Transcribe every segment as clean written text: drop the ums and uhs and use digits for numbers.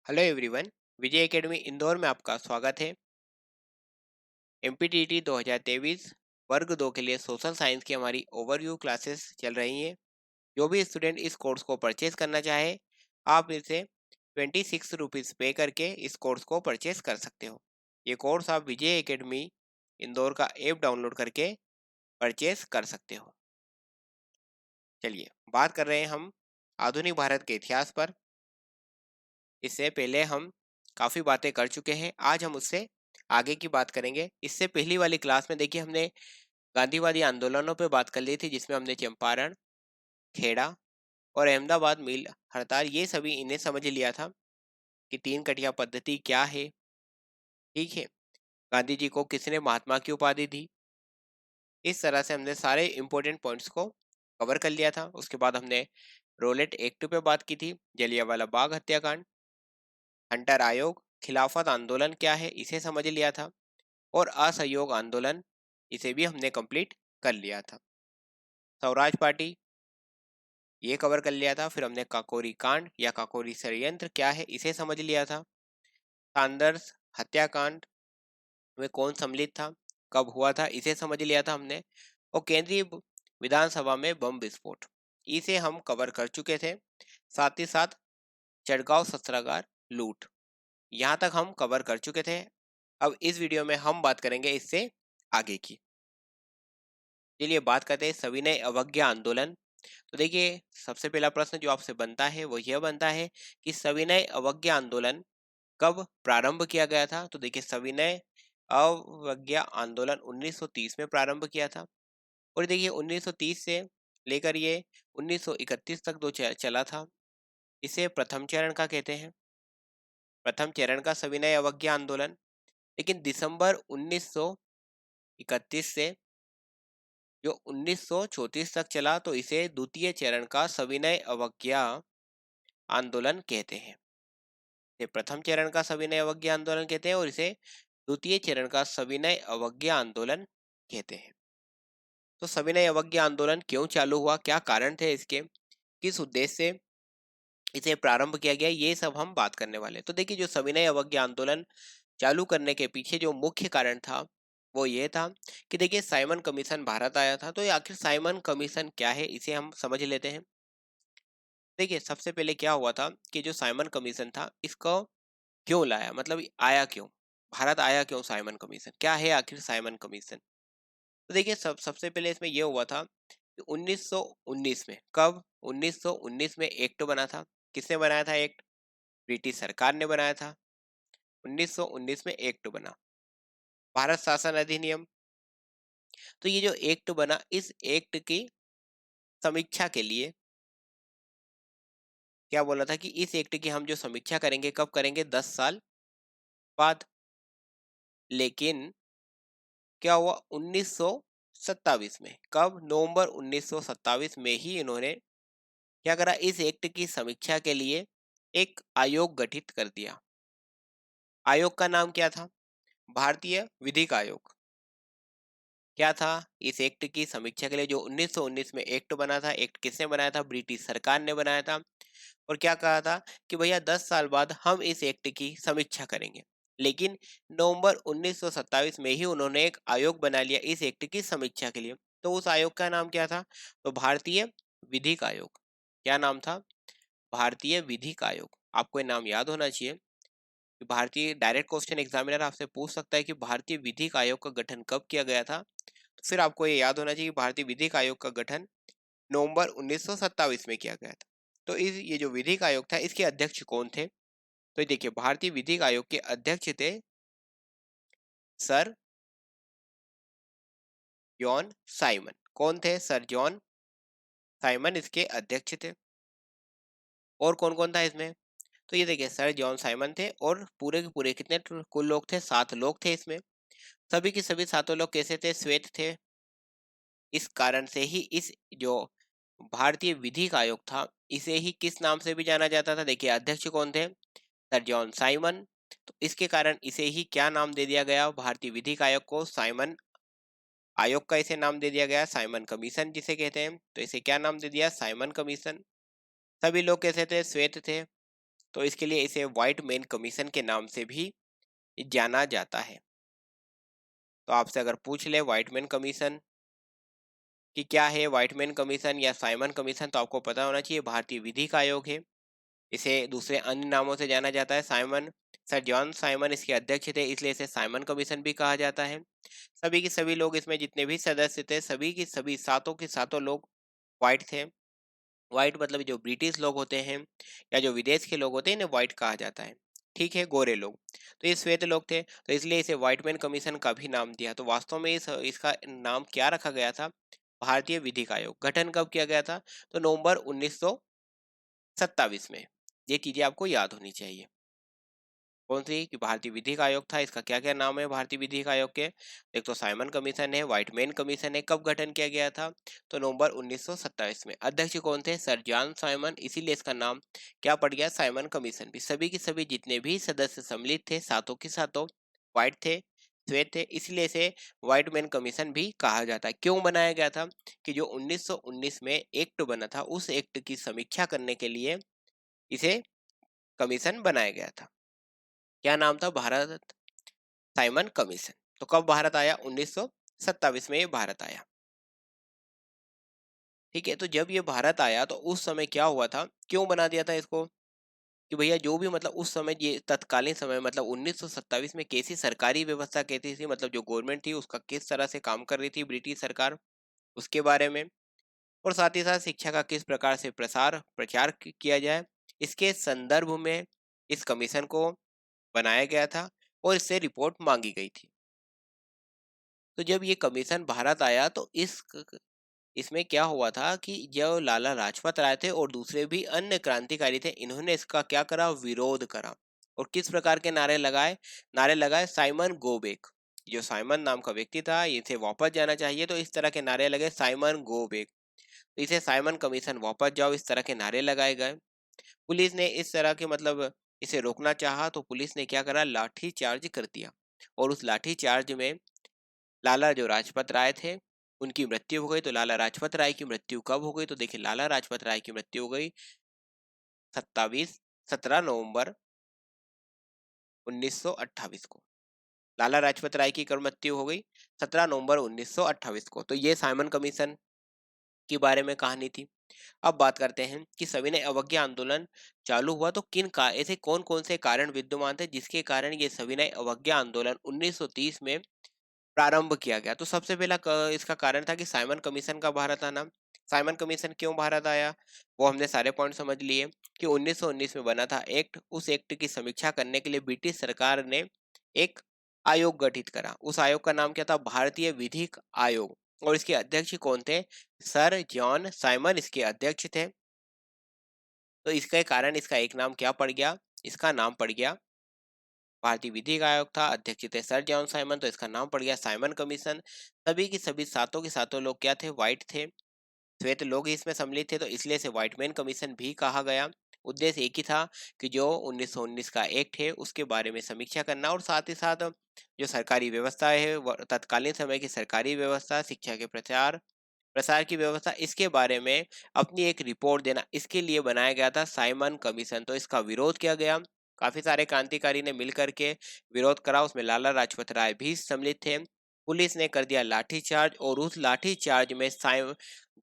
Hello everyone. Vijay academy Indore में आपका स्वागत है। एमपीटीटी 2023 वर्ग 2 के लिए सोशल साइंस की हमारी ओवरव्यू क्लासेस चल रही हैं। जो भी स्टूडेंट इस कोर्स को परचेज करना चाहे, आप इसे 26 रुपीज़ पे करके इस कोर्स को परचेज कर सकते हो। ये कोर्स आप विजय एकेडमी इंदौर का ऐप डाउनलोड करके परचेज कर सकते हो। चलिए बात कर रहे हैं हम आधुनिक भारत के इतिहास पर। इससे पहले हम काफ़ी बातें कर चुके हैं, आज हम उससे आगे की बात करेंगे। इससे पहली वाली क्लास में देखिए हमने गांधीवादी आंदोलनों पे बात कर ली थी, जिसमें हमने चंपारण, खेड़ा और अहमदाबाद मिल हड़ताल ये सभी इन्हें समझ लिया था कि तीन कटिया पद्धति क्या है। ठीक है, गांधी जी को किसने महात्मा की उपाधि दी। इस तरह से हमने सारे इंपॉर्टेंट पॉइंट्स को कवर कर लिया था। उसके बाद हमने रोलेट एक्ट पे बात की थी, जलियांवाला बाग हत्याकांड, हंटर आयोग, खिलाफत आंदोलन क्या है इसे समझ लिया था, और असहयोग आंदोलन इसे भी हमने कंप्लीट कर लिया था। स्वराज पार्टी ये कवर कर लिया था। फिर हमने काकोरी कांड या काकोरी षड्यंत्र क्या है इसे समझ लिया था। सांदर्स हत्याकांड में कौन सम्मिलित था, कब हुआ था इसे समझ लिया था हमने। और केंद्रीय विधानसभा में बम विस्फोट इसे हम कवर कर चुके थे। साथ ही साथ चटगांव शस्त्रागार लूट यहाँ तक हम कवर कर चुके थे। अब इस वीडियो में हम बात करेंगे इससे आगे की। चलिए बात करते हैं सविनय अवज्ञा आंदोलन। तो देखिए सबसे पहला प्रश्न जो आपसे बनता है वो यह बनता है कि सविनय अवज्ञा आंदोलन कब प्रारंभ किया गया था। तो देखिए सविनय अवज्ञा आंदोलन 1930 में प्रारंभ किया था। और देखिए 1930 से लेकर ये 1931 तक चला था। इसे प्रथम चरण का कहते हैं, प्रथम चरण का सविनय अवज्ञा आंदोलन। लेकिन दिसंबर 1931 से जो 1934 तक चला तो इसे द्वितीय चरण का सविनय अवज्ञा आंदोलन कहते हैं। ये प्रथम चरण का सविनय अवज्ञा आंदोलन कहते हैं और इसे द्वितीय चरण का सविनय अवज्ञा आंदोलन कहते हैं। तो सविनय अवज्ञा आंदोलन क्यों चालू हुआ, क्या कारण थे इसके, किस उद्देश्य से इसे प्रारंभ किया गया, ये सब हम बात करने वाले हैं। तो देखिए जो सविनय अवज्ञा आंदोलन चालू करने के पीछे जो मुख्य कारण था वो ये था कि देखिए साइमन कमीशन भारत आया था। तो ये आखिर साइमन कमीशन क्या है इसे हम समझ लेते हैं। देखिए सबसे पहले क्या हुआ था कि जो साइमन कमीशन था इसको क्यों लाया, मतलब आया क्यों, भारत आया क्यों साइमन कमीशन, क्या है आखिर साइमन कमीशन। तो देखिए सबसे पहले इसमें यह हुआ था कि 1919 में, कब 1919 में एक्ट बना था। किसने बनाया था एक्ट, ब्रिटिश सरकार ने बनाया था। 1919 में एक्ट बना, भारत शासन अधिनियम। तो ये जो एक्ट बना, इस एक्ट की समीक्षा के लिए क्या बोला था कि इस एक्ट की हम जो समीक्षा करेंगे कब करेंगे, 10 साल बाद। लेकिन क्या हुआ 1927 में, कब, नवंबर 1927 में ही इन्होंने क्या करा, इस एक्ट की समीक्षा के लिए एक आयोग गठित कर दिया। आयोग का नाम क्या था, भारतीय विधिक आयोग। क्या था, इस एक्ट की समीक्षा के लिए जो 1919 में एक्ट बना था, एक्ट किसने बनाया था, ब्रिटिश सरकार ने बनाया था। और क्या कहा था कि भैया 10 साल बाद हम इस एक्ट की समीक्षा करेंगे। लेकिन नवंबर 1927 में ही उन्होंने एक आयोग बना लिया इस एक्ट की समीक्षा के लिए। तो उस आयोग का नाम क्या था, तो भारतीय विधिक आयोग। क्या नाम था, भारतीय विधिक आयोग। आपको ये नाम याद होना चाहिए कि भारतीय डायरेक्ट क्वेश्चन एग्जामिनर आपसे पूछ सकता है कि भारतीय विधिक आयोग का गठन कब किया गया था। तो फिर आपको ये याद होना चाहिए कि भारतीय विधिक आयोग का गठन नवंबर 1927 में किया गया था। तो इस ये जो विधिक आयोग था इसके अध्यक्ष कौन थे, तो देखिए भारतीय विधिक आयोग के अध्यक्ष थे सर जॉन साइमन। कौन थे, सर जॉन साइमन इसके अध्यक्ष थे। और कौन कौन था इसमें, तो ये देखिए सर जॉन साइमन थे और पूरे के पूरे कितने कुल लोग थे, 7 लोग थे इसमें। सभी के सभी 7 लोग कैसे थे, श्वेत थे। इस कारण से ही इस जो भारतीय विधिक आयोग था इसे ही किस नाम से भी जाना जाता था, देखिए अध्यक्ष कौन थे, सर जॉन साइमन। तो इसके कारण इसे ही क्या नाम दे दिया गया, भारतीय विधिक आयोग को साइमन आयोग का इसे नाम दे दिया गया, साइमन कमीशन जिसे कहते हैं। तो इसे क्या नाम दे दिया, साइमन कमीशन। सभी लोग कैसे थे, श्वेत थे। तो इसके लिए इसे व्हाइट मैन कमीशन के नाम से भी जाना जाता है। तो आपसे अगर पूछ ले व्हाइट मैन कमीशन कि क्या है, व्हाइट मैन कमीशन या साइमन कमीशन, तो आपको पता होना चाहिए भारतीय विधिक आयोग है। इसे दूसरे अन्य नामों से जाना जाता है साइमन। सर जॉन साइमन इसके अध्यक्ष थे, इसलिए इसे साइमन कमीशन भी कहा जाता है। सभी के सभी लोग, इसमें जितने भी सदस्य थे, सभी की सभी सातों के सातों लोग व्हाइट थे। व्हाइट मतलब जो ब्रिटिश लोग होते हैं या जो विदेश के लोग होते हैं, इन्हें व्हाइट कहा जाता है। ठीक है, गोरे लोग। तो ये श्वेत लोग थे, तो इसलिए इसे व्हाइट मैन कमीशन का भी नाम दिया। तो वास्तव में इसका नाम क्या रखा गया था? भारतीय विधिक आयोग। गठन कब किया गया था? तो नवंबर 1927 में। ये चीजें आपको याद होनी चाहिए। कौन सी? कि भारतीय विधिक आयोग था। इसका क्या क्या नाम है भारतीय विधिक आयोग के? एक तो साइमन कमीशन है, व्हाइट मैन कमीशन है। कब गठन किया गया था? तो नवंबर 1927 में। अध्यक्ष कौन थे? सर जॉन साइमन, इसीलिए इसका नाम क्या पड़ गया? साइमन कमीशन भी। सभी के सभी जितने भी सदस्य सम्मिलित थे, सातों के सातों व्हाइट थे, श्वेत थे, इसलिए इसे व्हाइट मैन कमीशन भी कहा जाता है। क्यों बनाया गया था? कि जो 1919 में एक्ट बना था, उस एक्ट की समीक्षा करने के लिए इसे कमीशन बनाया गया था। क्या नाम था? Bharat Simon commission. तो कब भारत आया? 1927 में ये भारत आया। ठीक है, तो जब ये भारत आया तो उस समय क्या हुआ था, क्यों बना दिया था इसको? कि भैया जो भी मतलब उस समय, ये तत्कालीन समय मतलब 1927 में कैसी सरकारी व्यवस्था कहती थी, मतलब जो गवर्नमेंट थी उसका किस तरह से काम कर रही थी ब्रिटिश सरकार, उसके बारे में। और साथ ही साथ शिक्षा का किस प्रकार से प्रसार प्रचार किया जाए, इसके संदर्भ में इस कमीशन को बनाया गया था और इससे रिपोर्ट मांगी गई थी। तो जब ये कमीशन भारत आया तो इसमें क्या हुआ था कि जो लाला लाजपत राय थे और दूसरे भी अन्य क्रांतिकारी थे, इन्होंने इसका क्या करा? विरोध करा। और किस प्रकार के नारे लगाए? नारे लगाए साइमन गो बैक। जो साइमन नाम का व्यक्ति था, इसे वापस जाना चाहिए, तो इस तरह के नारे लगे, साइमन गो बैक। तो इसे साइमन कमीशन वापस जाओ, इस तरह के नारे लगाए गए। पुलिस ने इस तरह के मतलब इसे रोकना चाहा, तो पुलिस ने क्या करा? लाठी चार्ज कर दिया। और उस लाठी चार्ज में लाला जो लाजपत राय थे, उनकी मृत्यु हो गई। तो लाला लाजपत राय की मृत्यु कब हो गई? तो देखिए, लाला लाजपत राय की मृत्यु हो गई 17 नवंबर 1928 को। लाला लाजपत राय की कब मृत्यु हो गई? 17 नवंबर 1928 को। तो ये साइमन कमीशन के बारे में कहानी थी। अब बात करते हैं कि सविनय अवज्ञा आंदोलन चालू हुआ तो किन का ऐसे कौन कौन से कारण विद्यमान थे जिसके कारण ये सविनय अवज्ञा आंदोलन 1930 में प्रारंभ किया गया? तो सबसे पहला इसका कारण था कि साइमन कमीशन का भारत आना। साइमन कमीशन क्यों भारत आया, वो हमने सारे पॉइंट समझ लिए। कि 1919 में बना था एक्ट, उस एक्ट की समीक्षा करने के लिए ब्रिटिश सरकार ने एक आयोग गठित करा। उस आयोग का नाम क्या था? भारतीय विधिक आयोग। और इसके अध्यक्ष कौन थे? सर जॉन साइमन इसके अध्यक्ष थे। तो इसके कारण इसका एक नाम क्या पड़ गया? इसका नाम पड़ गया भारतीय विधिक आयोग था, अध्यक्ष थे सर जॉन साइमन, तो इसका नाम पड़ गया साइमन कमीशन। सभी की सभी सातों के सातों लोग क्या थे? व्हाइट थे, श्वेत लोग ही इसमें सम्मिलित थे, तो इसलिए इसे व्हाइट मैन कमीशन भी कहा गया। उद्देश्य एक ही था कि जो 1919 का एक्ट है उसके बारे में समीक्षा करना, और साथ ही साथ जो सरकारी व्यवस्था है, तत्कालीन समय की सरकारी व्यवस्था, शिक्षा के प्रचार प्रसार की व्यवस्था, इसके बारे में अपनी एक रिपोर्ट देना, इसके लिए बनाया गया था साइमन कमीशन। तो इसका विरोध किया गया, काफी सारे क्रांतिकारी ने मिलकर के विरोध करा, उसमें लाला लाजपत राय भी सम्मिलित थे। पुलिस ने कर दिया लाठीचार्ज, और उस लाठीचार्ज में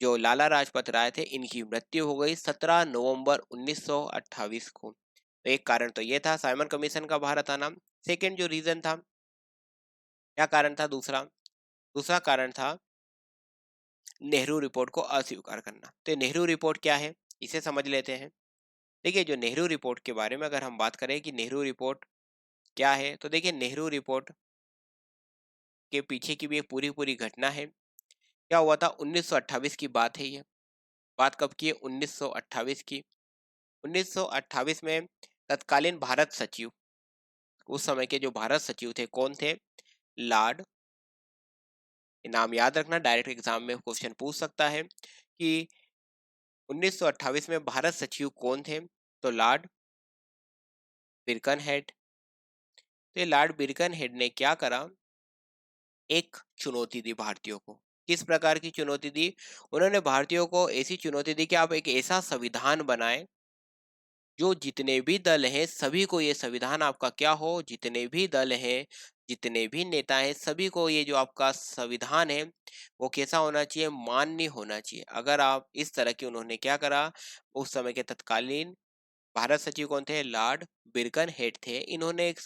जो लाला लाजपत राय थे, इनकी मृत्यु हो गई 17 नवंबर 1928 को। तो एक कारण तो ये था साइमन कमीशन का भारत आना। सेकेंड जो रीजन था, क्या कारण था दूसरा? दूसरा कारण था नेहरू रिपोर्ट को अस्वीकार करना। तो नेहरू रिपोर्ट क्या है, इसे समझ लेते हैं। देखिए, जो नेहरू रिपोर्ट के बारे में अगर हम बात करें कि नेहरू रिपोर्ट क्या है, तो देखिए नेहरू रिपोर्ट के पीछे की भी एक पूरी पूरी घटना है। क्या हुआ था? 1928 की बात है ये। बात कब की है? 1928 की। 1928 में तत्कालीन भारत सचिव, उस समय के जो भारत सचिव थे, कौन थे? लॉर्ड, नाम याद रखना, डायरेक्ट एग्जाम में क्वेश्चन पूछ सकता है कि 1928 में भारत सचिव कौन थे? तो लॉर्ड बिरकनहेड। तो ये लॉर्ड बिरकनहेड ने क्या करा? एक चुनौती दी भारतीयों को। किस प्रकार की चुनौती दी? उन्होंने भारतीयों को ऐसी चुनौती दी कि आप एक ऐसा संविधान बनाएं जो जितने भी दल हैं सभी को ये संविधान आपका क्या हो, जितने भी दल हैं, जितने भी नेता हैं, सभी को ये जो आपका संविधान है वो कैसा होना चाहिए, मान्य होना चाहिए। अगर आप इस तरह की उन्होंने क्या करा, उस समय के तत्कालीन भारत सचिव कौन थे, लॉर्ड बिरकन हेड थे। इन्होंने एक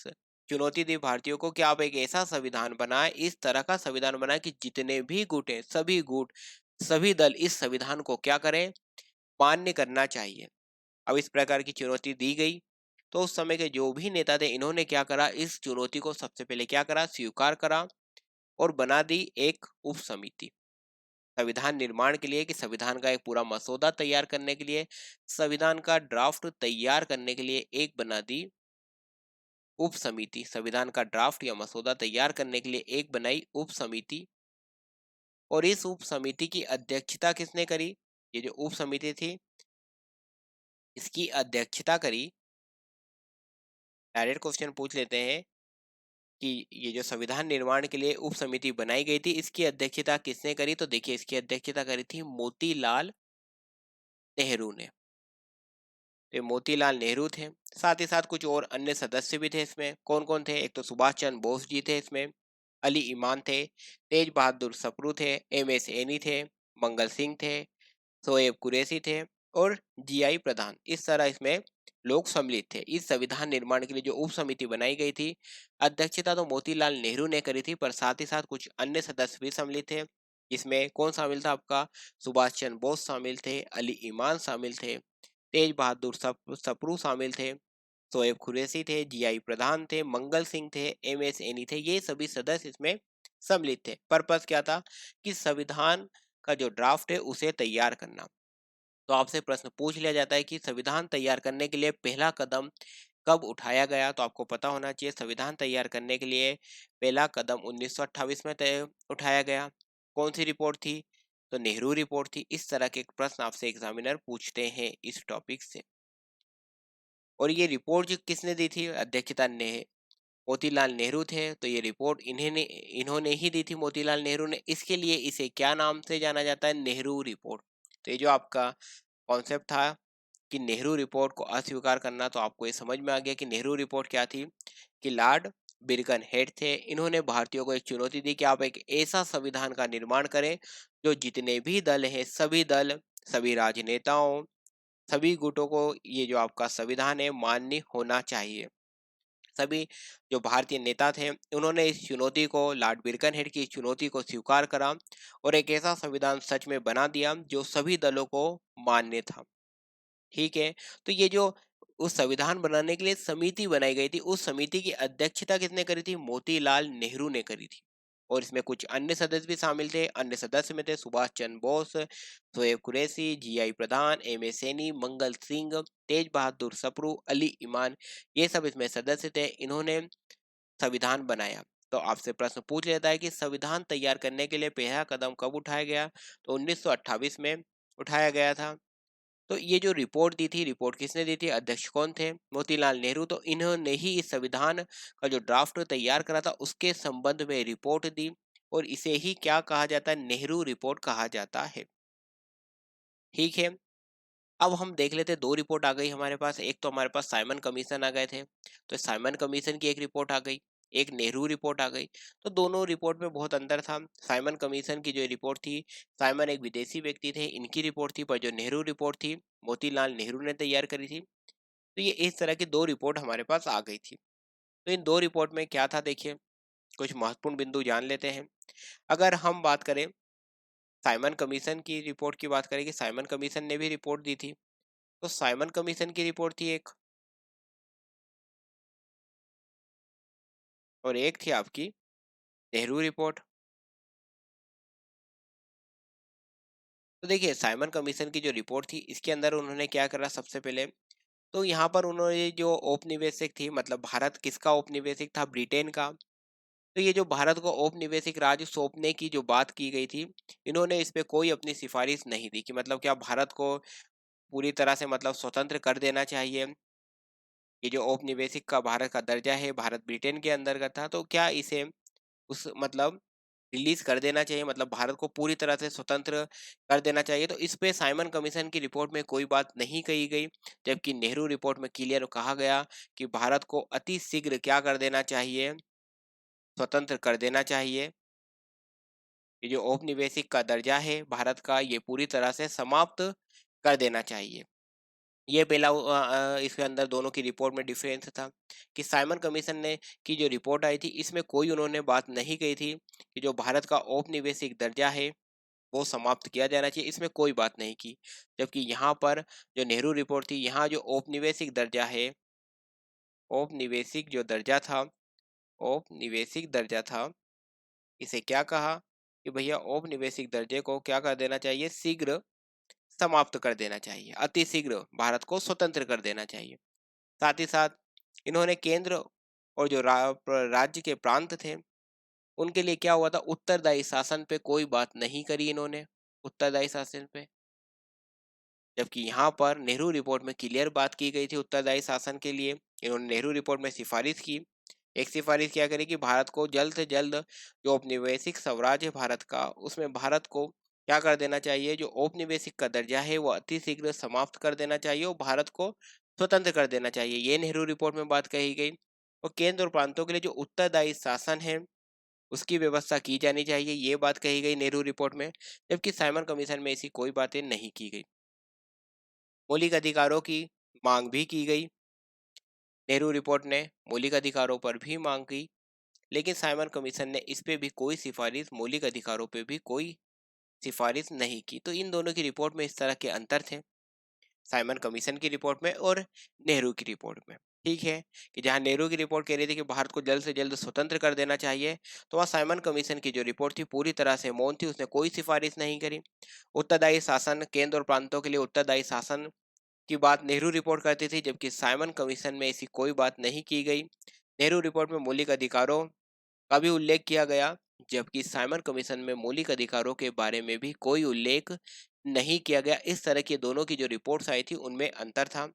चुनौती दी भारतीयों को कि आप एक ऐसा संविधान बनाए, इस तरह का संविधान बनाए कि जितने भी गुट हैं, सभी गुट, सभी दल इस संविधान को क्या करें, मान्य करना चाहिए। अब इस प्रकार की चुनौती दी गई तो उस समय के जो भी नेता थे इन्होंने क्या करा, इस चुनौती को सबसे पहले क्या करा, स्वीकार करा और बना दी एक उप समिति संविधान निर्माण के लिए, कि संविधान का एक पूरा मसौदा तैयार करने के लिए, संविधान का ड्राफ्ट तैयार करने के लिए एक बना दी उप समिति। संविधान का ड्राफ्ट या मसौदा तैयार करने के लिए एक बनाई उप समिति। और इस उप समिति की अध्यक्षता किसने करी, ये जो उप समिति थी इसकी अध्यक्षता करी, डायरेक्ट क्वेश्चन पूछ लेते हैं कि ये जो संविधान निर्माण के लिए उप समिति बनाई गई थी इसकी अध्यक्षता किसने करी, तो देखिए इसकी अध्यक्षता करी थी मोतीलाल नेहरू ने। तो ये मोतीलाल नेहरू थे। साथ ही साथ कुछ और अन्य सदस्य भी थे इसमें। कौन कौन थे, एक तो सुभाष चंद्र बोस जी थे इसमें, अली इमाम थे, तेज बहादुर सप्रू थे, एम एस एनी थे, मंगल सिंह थे, शोएब कुरैशी थे और जीआई प्रधान। इस तरह इसमें लोग सम्मिलित थे। इस संविधान निर्माण के लिए जो उप समिति बनाई गई थी, अध्यक्षता तो मोतीलाल नेहरू ने करी थी, पर साथ ही साथ कुछ अन्य सदस्य भी सम्मिलित थे। इसमें कौन शामिल था आपका, सुभाष चंद्र बोस शामिल थे, अली इमाम शामिल थे, तेज बहादुर सप्रू शामिल थे, शोएब कुरैशी थे, जीआई प्रधान थे, मंगल सिंह थे, एम एस एनी थे। ये सभी सदस्य इसमें सम्मिलित थे। पर्पस क्या था कि संविधान का जो ड्राफ्ट है उसे तैयार करना। तो आपसे प्रश्न पूछ लिया जाता है कि संविधान तैयार करने के लिए पहला कदम कब उठाया गया, तो आपको पता होना चाहिए संविधान तैयार करने के लिए पहला कदम 1928 में तय उठाया गया। कौन सी रिपोर्ट थी, तो नेहरू रिपोर्ट थी। इस तरह के प्रश्न आपसे एग्जामिनर पूछते हैं इस टॉपिक से। और ये रिपोर्ट जो किसने दी थी, अध्यक्षता ने मोतीलाल नेहरू थे, तो ये रिपोर्ट इन्होंने ही दी थी, मोतीलाल नेहरू ने। इसके लिए इसे क्या नाम से जाना जाता है, नेहरू रिपोर्ट। तो ये जो आपका कॉन्सेप्ट था कि नेहरू रिपोर्ट को अस्वीकार करना, तो आपको ये समझ में आ गया कि नेहरू रिपोर्ट क्या थी, कि लॉर्ड बिरकन हेड थे, इन्होंने भारतीयों को एक चुनौती दी कि आप एक ऐसा संविधान का निर्माण करें जो जितने भी दल हैं, सभी दल, सभी राजनेताओं, सभी गुटों को ये जो आपका संविधान है मान्य होना चाहिए। सभी जो भारतीय नेता थे उन्होंने इस चुनौती को, लॉर्ड बिरकनहेड की इस चुनौती को स्वीकार करा और एक ऐसा संविधान सच में बना दिया जो सभी दलों को मान्य था। ठीक है। तो ये जो उस संविधान बनाने के लिए समिति बनाई गई थी, उस समिति की अध्यक्षता किसने करी थी, मोतीलाल नेहरू ने करी थी। और इसमें कुछ अन्य सदस्य भी शामिल थे। अन्य सदस्य में थे सुभाष चंद्र बोस, शोएब कुरैशी, जीआई प्रधान, एम एस सैनी, मंगल सिंह, तेज बहादुर सप्रू, अली इमान। ये सब इसमें सदस्य थे। इन्होंने संविधान बनाया। तो आपसे प्रश्न पूछ लेता है कि संविधान तैयार करने के लिए पहला कदम कब उठाया गया, तो 1928 में उठाया गया था। तो ये जो रिपोर्ट दी थी, रिपोर्ट किसने दी थी, अध्यक्ष कौन थे, मोतीलाल नेहरू। तो इन्होंने ही इस संविधान का जो ड्राफ्ट तैयार करा था उसके संबंध में रिपोर्ट दी और इसे ही क्या कहा जाता है, नेहरू रिपोर्ट कहा जाता है। ठीक है। अब हम देख लेते हैं, दो रिपोर्ट आ गई हमारे पास। एक तो हमारे पास साइमन कमीशन आ गए थे, तो साइमन कमीशन की एक रिपोर्ट आ गई, एक नेहरू रिपोर्ट आ गई। तो दोनों रिपोर्ट में बहुत अंतर था। साइमन कमीशन की जो रिपोर्ट थी, साइमन एक विदेशी व्यक्ति थे, इनकी रिपोर्ट थी, पर जो नेहरू रिपोर्ट थी मोतीलाल नेहरू ने तैयार करी थी। तो ये इस तरह की दो रिपोर्ट हमारे पास आ गई थी। तो इन दो रिपोर्ट में क्या था, देखिए कुछ महत्वपूर्ण बिंदु जान लेते हैं। अगर हम बात करें साइमन कमीशन की रिपोर्ट की, बात करें कि साइमन कमीशन ने भी रिपोर्ट दी थी, तो साइमन कमीशन की रिपोर्ट थी एक, और एक थी आपकी नेहरू रिपोर्ट। तो देखिए साइमन कमीशन की जो रिपोर्ट थी इसके अंदर उन्होंने क्या करा, सबसे पहले तो यहाँ पर उन्होंने जो औपनिवेशिक थी, मतलब भारत किसका औपनिवेशिक था, ब्रिटेन का। तो ये जो भारत को औपनिवेशिक राज्य सौंपने की जो बात की गई थी, इन्होंने इस पे कोई अपनी सिफारिश नहीं दी कि मतलब क्या भारत को पूरी तरह से मतलब स्वतंत्र कर देना चाहिए। ये जो औपनिवेशिक का भारत का दर्जा है, भारत ब्रिटेन के अंतर्गत था, तो क्या इसे उस मतलब रिलीज कर देना चाहिए, मतलब भारत को पूरी तरह से स्वतंत्र कर देना चाहिए। तो इस पे साइमन कमीशन की रिपोर्ट में कोई बात नहीं कही गई, जबकि नेहरू रिपोर्ट में क्लियर कहा गया कि भारत को अति शीघ्र क्या कर देना चाहिए, स्वतंत्र कर देना चाहिए। ये जो औपनिवेशिक का दर्जा है भारत का, ये पूरी तरह से समाप्त कर देना चाहिए। ये पहला इसके अंदर दोनों की रिपोर्ट में डिफरेंस था कि साइमन कमीशन ने की जो रिपोर्ट आई थी, इसमें कोई उन्होंने बात नहीं कही थी कि जो भारत का औपनिवेशिक दर्जा है वो समाप्त किया जाना चाहिए, इसमें कोई बात नहीं की। जबकि यहाँ पर जो नेहरू रिपोर्ट थी, यहाँ जो औपनिवेशिक दर्जा है, औपनिवेशिक जो दर्जा था, औपनिवेशिक दर्जा था, इसे क्या कहा कि भैया औपनिवेशिक दर्जे को क्या कर देना चाहिए, शीघ्र समाप्त कर देना चाहिए, अति शीघ्र भारत को स्वतंत्र कर देना चाहिए। साथ ही साथ इन्होंने केंद्र और जो राज्य के प्रांत थे, उनके लिए क्या हुआ था, उत्तरदायी शासन पे कोई बात नहीं करी इन्होंने, उत्तरदायी शासन पे। जबकि यहाँ पर नेहरू रिपोर्ट में क्लियर बात की गई थी उत्तरदायी शासन के लिए। इन्होंने नेहरू रिपोर्ट में सिफारिश की, एक सिफारिश क्या करी कि भारत को जल्द से जल्द जो औपनिवेशिक स्वराज है भारत का, उसमें भारत को क्या कर देना चाहिए, जो औपनिवेशिक का दर्जा है वो अति शीघ्र समाप्त कर देना चाहिए और भारत को स्वतंत्र कर देना चाहिए, ये नेहरू रिपोर्ट में बात कही गई। और केंद्र और प्रांतों के लिए जो उत्तरदायी शासन है उसकी व्यवस्था की जानी चाहिए, ये बात कही गई नेहरू रिपोर्ट में। जबकि साइमन कमीशन में ऐसी कोई बातें नहीं की गई। मौलिक अधिकारों की मांग भी की गई, नेहरू रिपोर्ट ने मौलिक अधिकारों पर भी मांग की, लेकिन साइमन कमीशन ने इस पे भी कोई सिफारिश, मौलिक अधिकारों पे भी कोई सिफारिश नहीं की। तो इन दोनों की रिपोर्ट में इस तरह के अंतर थे, साइमन कमीशन की रिपोर्ट में और नेहरू की रिपोर्ट में। ठीक है, कि जहां नेहरू की रिपोर्ट कह रही थी कि भारत को जल्द से जल्द स्वतंत्र कर देना चाहिए, तो वहाँ साइमन कमीशन की जो रिपोर्ट थी पूरी तरह से मौन थी, उसने कोई सिफारिश नहीं करी। उत्तरदायी शासन, केंद्र और प्रांतों के लिए उत्तरदायी शासन की बात नेहरू रिपोर्ट करती थी, जबकि साइमन कमीशन में ऐसी कोई बात नहीं की गई। नेहरू रिपोर्ट में मौलिक अधिकारों का भी उल्लेख किया गया, जबकि साइमन कमीशन में मौलिक अधिकारों के बारे में भी कोई उल्लेख नहीं किया गया। इस तरह की दोनों की जो रिपोर्ट्स आई थी उनमें अंतर था।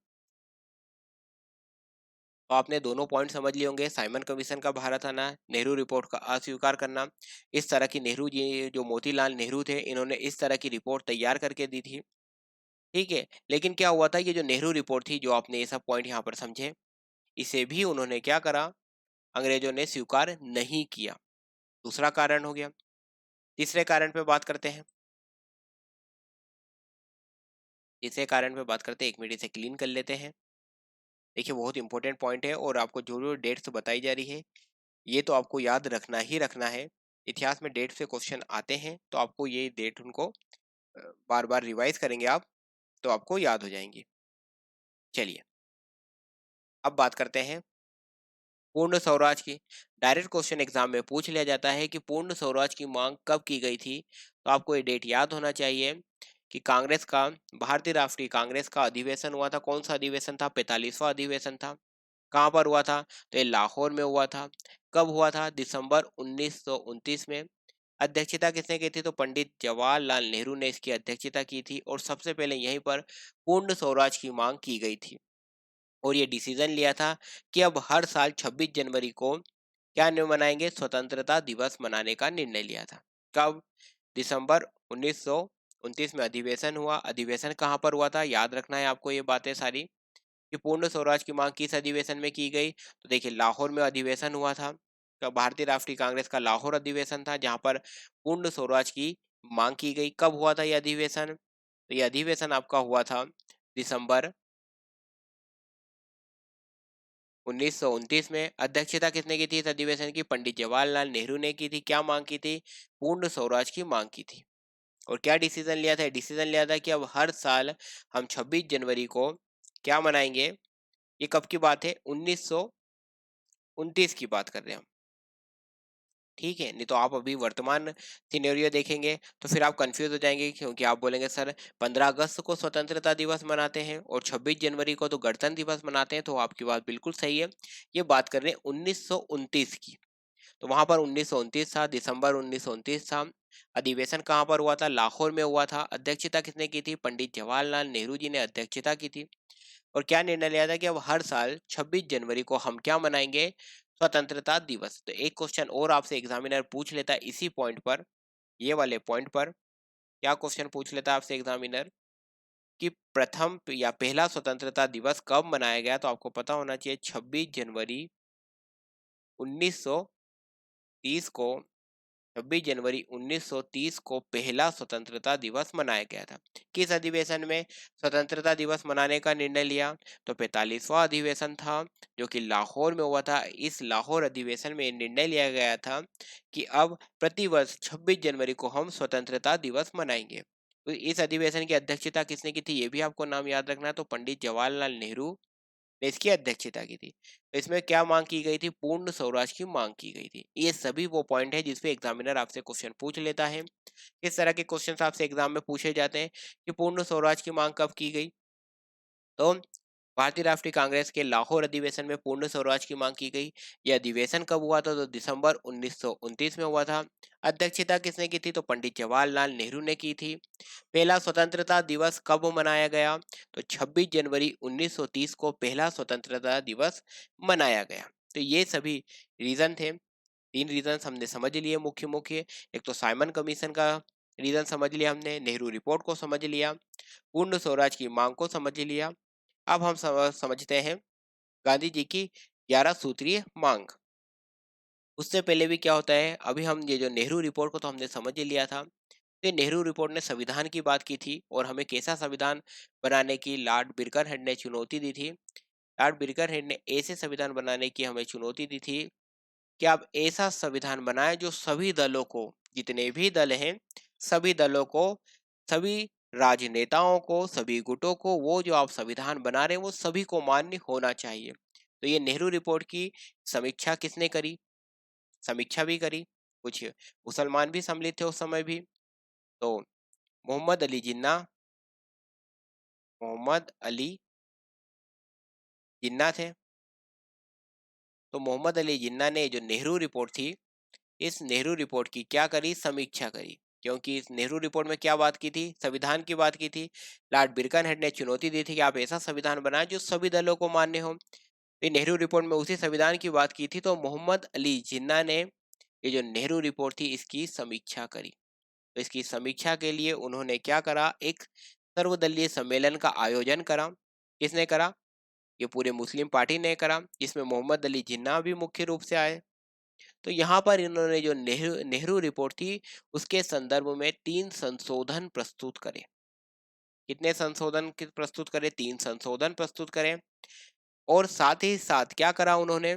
तो आपने दोनों पॉइंट समझ लिए होंगे, साइमन कमीशन का भारत आना, नेहरू रिपोर्ट का अस्वीकार करना। इस तरह की नेहरू जी, जो मोतीलाल नेहरू थे, इन्होंने इस तरह की रिपोर्ट तैयार करके दी थी। ठीक है, लेकिन क्या हुआ था, ये जो नेहरू रिपोर्ट थी, जो आपने ये सब पॉइंट यहाँ पर समझे, इसे भी उन्होंने क्या करा, अंग्रेजों ने स्वीकार नहीं किया। दूसरा कारण हो गया। तीसरे कारण पे बात करते हैं। तीसरे कारण पे बात करते हैं, 1 मिनट इसे क्लीन कर लेते हैं। देखिए बहुत इंपॉर्टेंट पॉइंट है और आपको जो जो डेट्स बताई जा रही है, ये तो आपको याद रखना ही रखना है। इतिहास में डेट से क्वेश्चन आते हैं, तो आपको ये डेट उनको बार बार रिवाइज करेंगे आप, तो आपको याद हो जाएंगी। चलिए अब बात करते हैं पूर्ण स्वराज की। डायरेक्ट क्वेश्चन एग्जाम में पूछ लिया जाता है कि पूर्ण स्वराज की मांग कब की गई थी, तो आपको ये डेट याद होना चाहिए कि कांग्रेस का, भारतीय राष्ट्रीय कांग्रेस का अधिवेशन हुआ था। कौन सा अधिवेशन था, 45वां अधिवेशन था। कहाँ पर हुआ था, तो ये लाहौर में हुआ था। कब हुआ था, दिसंबर 1929 में। अध्यक्षता किसने की थी, तो पंडित जवाहरलाल नेहरू ने इसकी अध्यक्षता की थी और सबसे पहले यहीं पर पूर्ण स्वराज की मांग की गई थी। और ये डिसीजन लिया था कि अब हर साल 26 जनवरी को क्या मनाएंगे, स्वतंत्रता दिवस मनाने का निर्णय लिया था। कब, दिसंबर 1929 में अधिवेशन हुआ। अधिवेशन कहाँ पर हुआ था, याद रखना है आपको ये बातें सारी, कि पूर्ण स्वराज की मांग किस अधिवेशन में की गई, तो देखिए लाहौर में अधिवेशन हुआ था। तो भारतीय राष्ट्रीय कांग्रेस का लाहौर अधिवेशन था, जहां पर पूर्ण स्वराज की मांग की गई। कब हुआ था यह अधिवेशन, तो यह अधिवेशन आपका हुआ था दिसंबर 1929 में। अध्यक्षता किसने की थी इस अधिवेशन की, पंडित जवाहरलाल नेहरू ने की थी। क्या मांग की थी, पूर्ण स्वराज की मांग की थी। और क्या डिसीजन लिया था, डिसीजन लिया था कि अब हर साल हम 26 जनवरी को क्या मनाएंगे। ये कब की बात है, 1929 की बात कर रहे हैं हम। ठीक है, नहीं तो आप अभी वर्तमान सिनेरियो देखेंगे तो फिर आप कंफ्यूज हो जाएंगे, क्योंकि आप बोलेंगे सर 15 अगस्त को स्वतंत्रता दिवस मनाते हैं और 26 जनवरी को तो गणतंत्र दिवस मनाते हैं। तो आपकी बात बिल्कुल सही है, ये बात कर रहे हैं 1929 की। तो वहां पर 1929 था, दिसंबर 1929 था। अधिवेशन कहाँ पर हुआ था, लाहौर में हुआ था। अध्यक्षता किसने की थी, पंडित जवाहरलाल नेहरू जी ने अध्यक्षता की थी। और क्या निर्णय लिया था कि अब हर साल 26 जनवरी को हम क्या मनाएंगे, स्वतंत्रता दिवस। तो एक क्वेश्चन और आपसे एग्जामिनर पूछ लेता है इसी पॉइंट पर, ये वाले पॉइंट पर। क्या क्वेश्चन पूछ लेता है आपसे एग्जामिनर कि प्रथम या पहला स्वतंत्रता दिवस कब मनाया गया? तो आपको पता होना चाहिए 26 जनवरी 1930 को, 26 जनवरी 1930 को पहला स्वतंत्रता दिवस मनाया गया था। किस अधिवेशन में स्वतंत्रता दिवस मनाने का निर्णय लिया? तो 45वां अधिवेशन था, जो कि लाहौर में हुआ था। इस लाहौर अधिवेशन में निर्णय लिया गया था कि अब प्रतिवर्ष 26 जनवरी को हम स्वतंत्रता दिवस मनाएंगे। तो इस अधिवेशन की अध्यक्षता किसने की थी, ये भी आपको नाम याद रखना है। तो पंडित जवाहरलाल नेहरू ने इसकी अध्यक्षता की थी। तो इसमें क्या मांग की गई थी? पूर्ण स्वराज की मांग की गई थी। ये सभी वो पॉइंट है जिसपे एग्जामिनर आपसे क्वेश्चन पूछ लेता है। किस तरह के क्वेश्चन आपसे एग्जाम में पूछे जाते हैं कि पूर्ण स्वराज की मांग कब की गई? तो भारतीय राष्ट्रीय कांग्रेस के लाहौर अधिवेशन में पूर्ण स्वराज की मांग की गई। यह अधिवेशन कब हुआ था? तो दिसंबर 1929 में हुआ था। अध्यक्षता किसने की थी? तो पंडित जवाहरलाल नेहरू ने की थी। पहला स्वतंत्रता दिवस कब मनाया गया? तो 26 जनवरी 1930 को पहला स्वतंत्रता दिवस मनाया गया। तो ये सभी रीजन थे। 3 रीजन हमने समझ लिए मुख्य मुख्य। एक तो साइमन कमीशन का रीजन समझ लिया हमने, नेहरू रिपोर्ट को समझ लिया, पूर्ण स्वराज की मांग को समझ लिया। अब हम समझते हैं गांधी जी की 11 सूत्रीय मांग। उससे पहले भी क्या होता है, अभी हम ये जो नेहरू रिपोर्ट को तो हमने समझ ही लिया था। ये नेहरू रिपोर्ट ने संविधान की बात की थी और हमें कैसा संविधान बनाने की लॉर्ड बिरकरहेड ने चुनौती दी थी। लॉर्ड बिरकरहेड ने ऐसे संविधान बनाने की हमें चुनौती दी थी कि आप ऐसा संविधान बनाएं जो सभी दलों को, जितने भी दल हैं, सभी दलों को, सभी राजनेताओं को, सभी गुटों को, वो जो आप संविधान बना रहे हैं वो सभी को मान्य होना चाहिए। तो ये नेहरू रिपोर्ट की समीक्षा किसने करी? समीक्षा भी करी कुछ मुसलमान भी सम्मिलित थे उस समय भी। तो मोहम्मद अली जिन्ना, मोहम्मद अली जिन्ना थे। तो मोहम्मद अली जिन्ना ने जो नेहरू रिपोर्ट थी, इस नेहरू रिपोर्ट की क्या करी? समीक्षा करी। क्योंकि इस नेहरू रिपोर्ट में क्या बात की थी? संविधान की बात की थी। लॉर्ड बिरकनहेड ने चुनौती दी थी कि आप ऐसा संविधान बनाएं जो सभी दलों को मान्य हो। ये नेहरू रिपोर्ट में उसी संविधान की बात की थी। तो मोहम्मद अली जिन्ना ने ये जो नेहरू रिपोर्ट थी इसकी समीक्षा करी। तो इसकी समीक्षा के लिए उन्होंने क्या करा? एक सर्वदलीय सम्मेलन का आयोजन करा। किसने करा? ये पूरे मुस्लिम पार्टी ने करा, जिसमें मोहम्मद अली जिन्ना भी मुख्य रूप से आए। तो यहाँ पर इन्होंने जो नेहरू नेहरू रिपोर्ट थी उसके संदर्भ में 3 संशोधन प्रस्तुत करे। कितने संशोधन प्रस्तुत करे? 3 संशोधन प्रस्तुत करे। और साथ ही साथ क्या करा उन्होंने?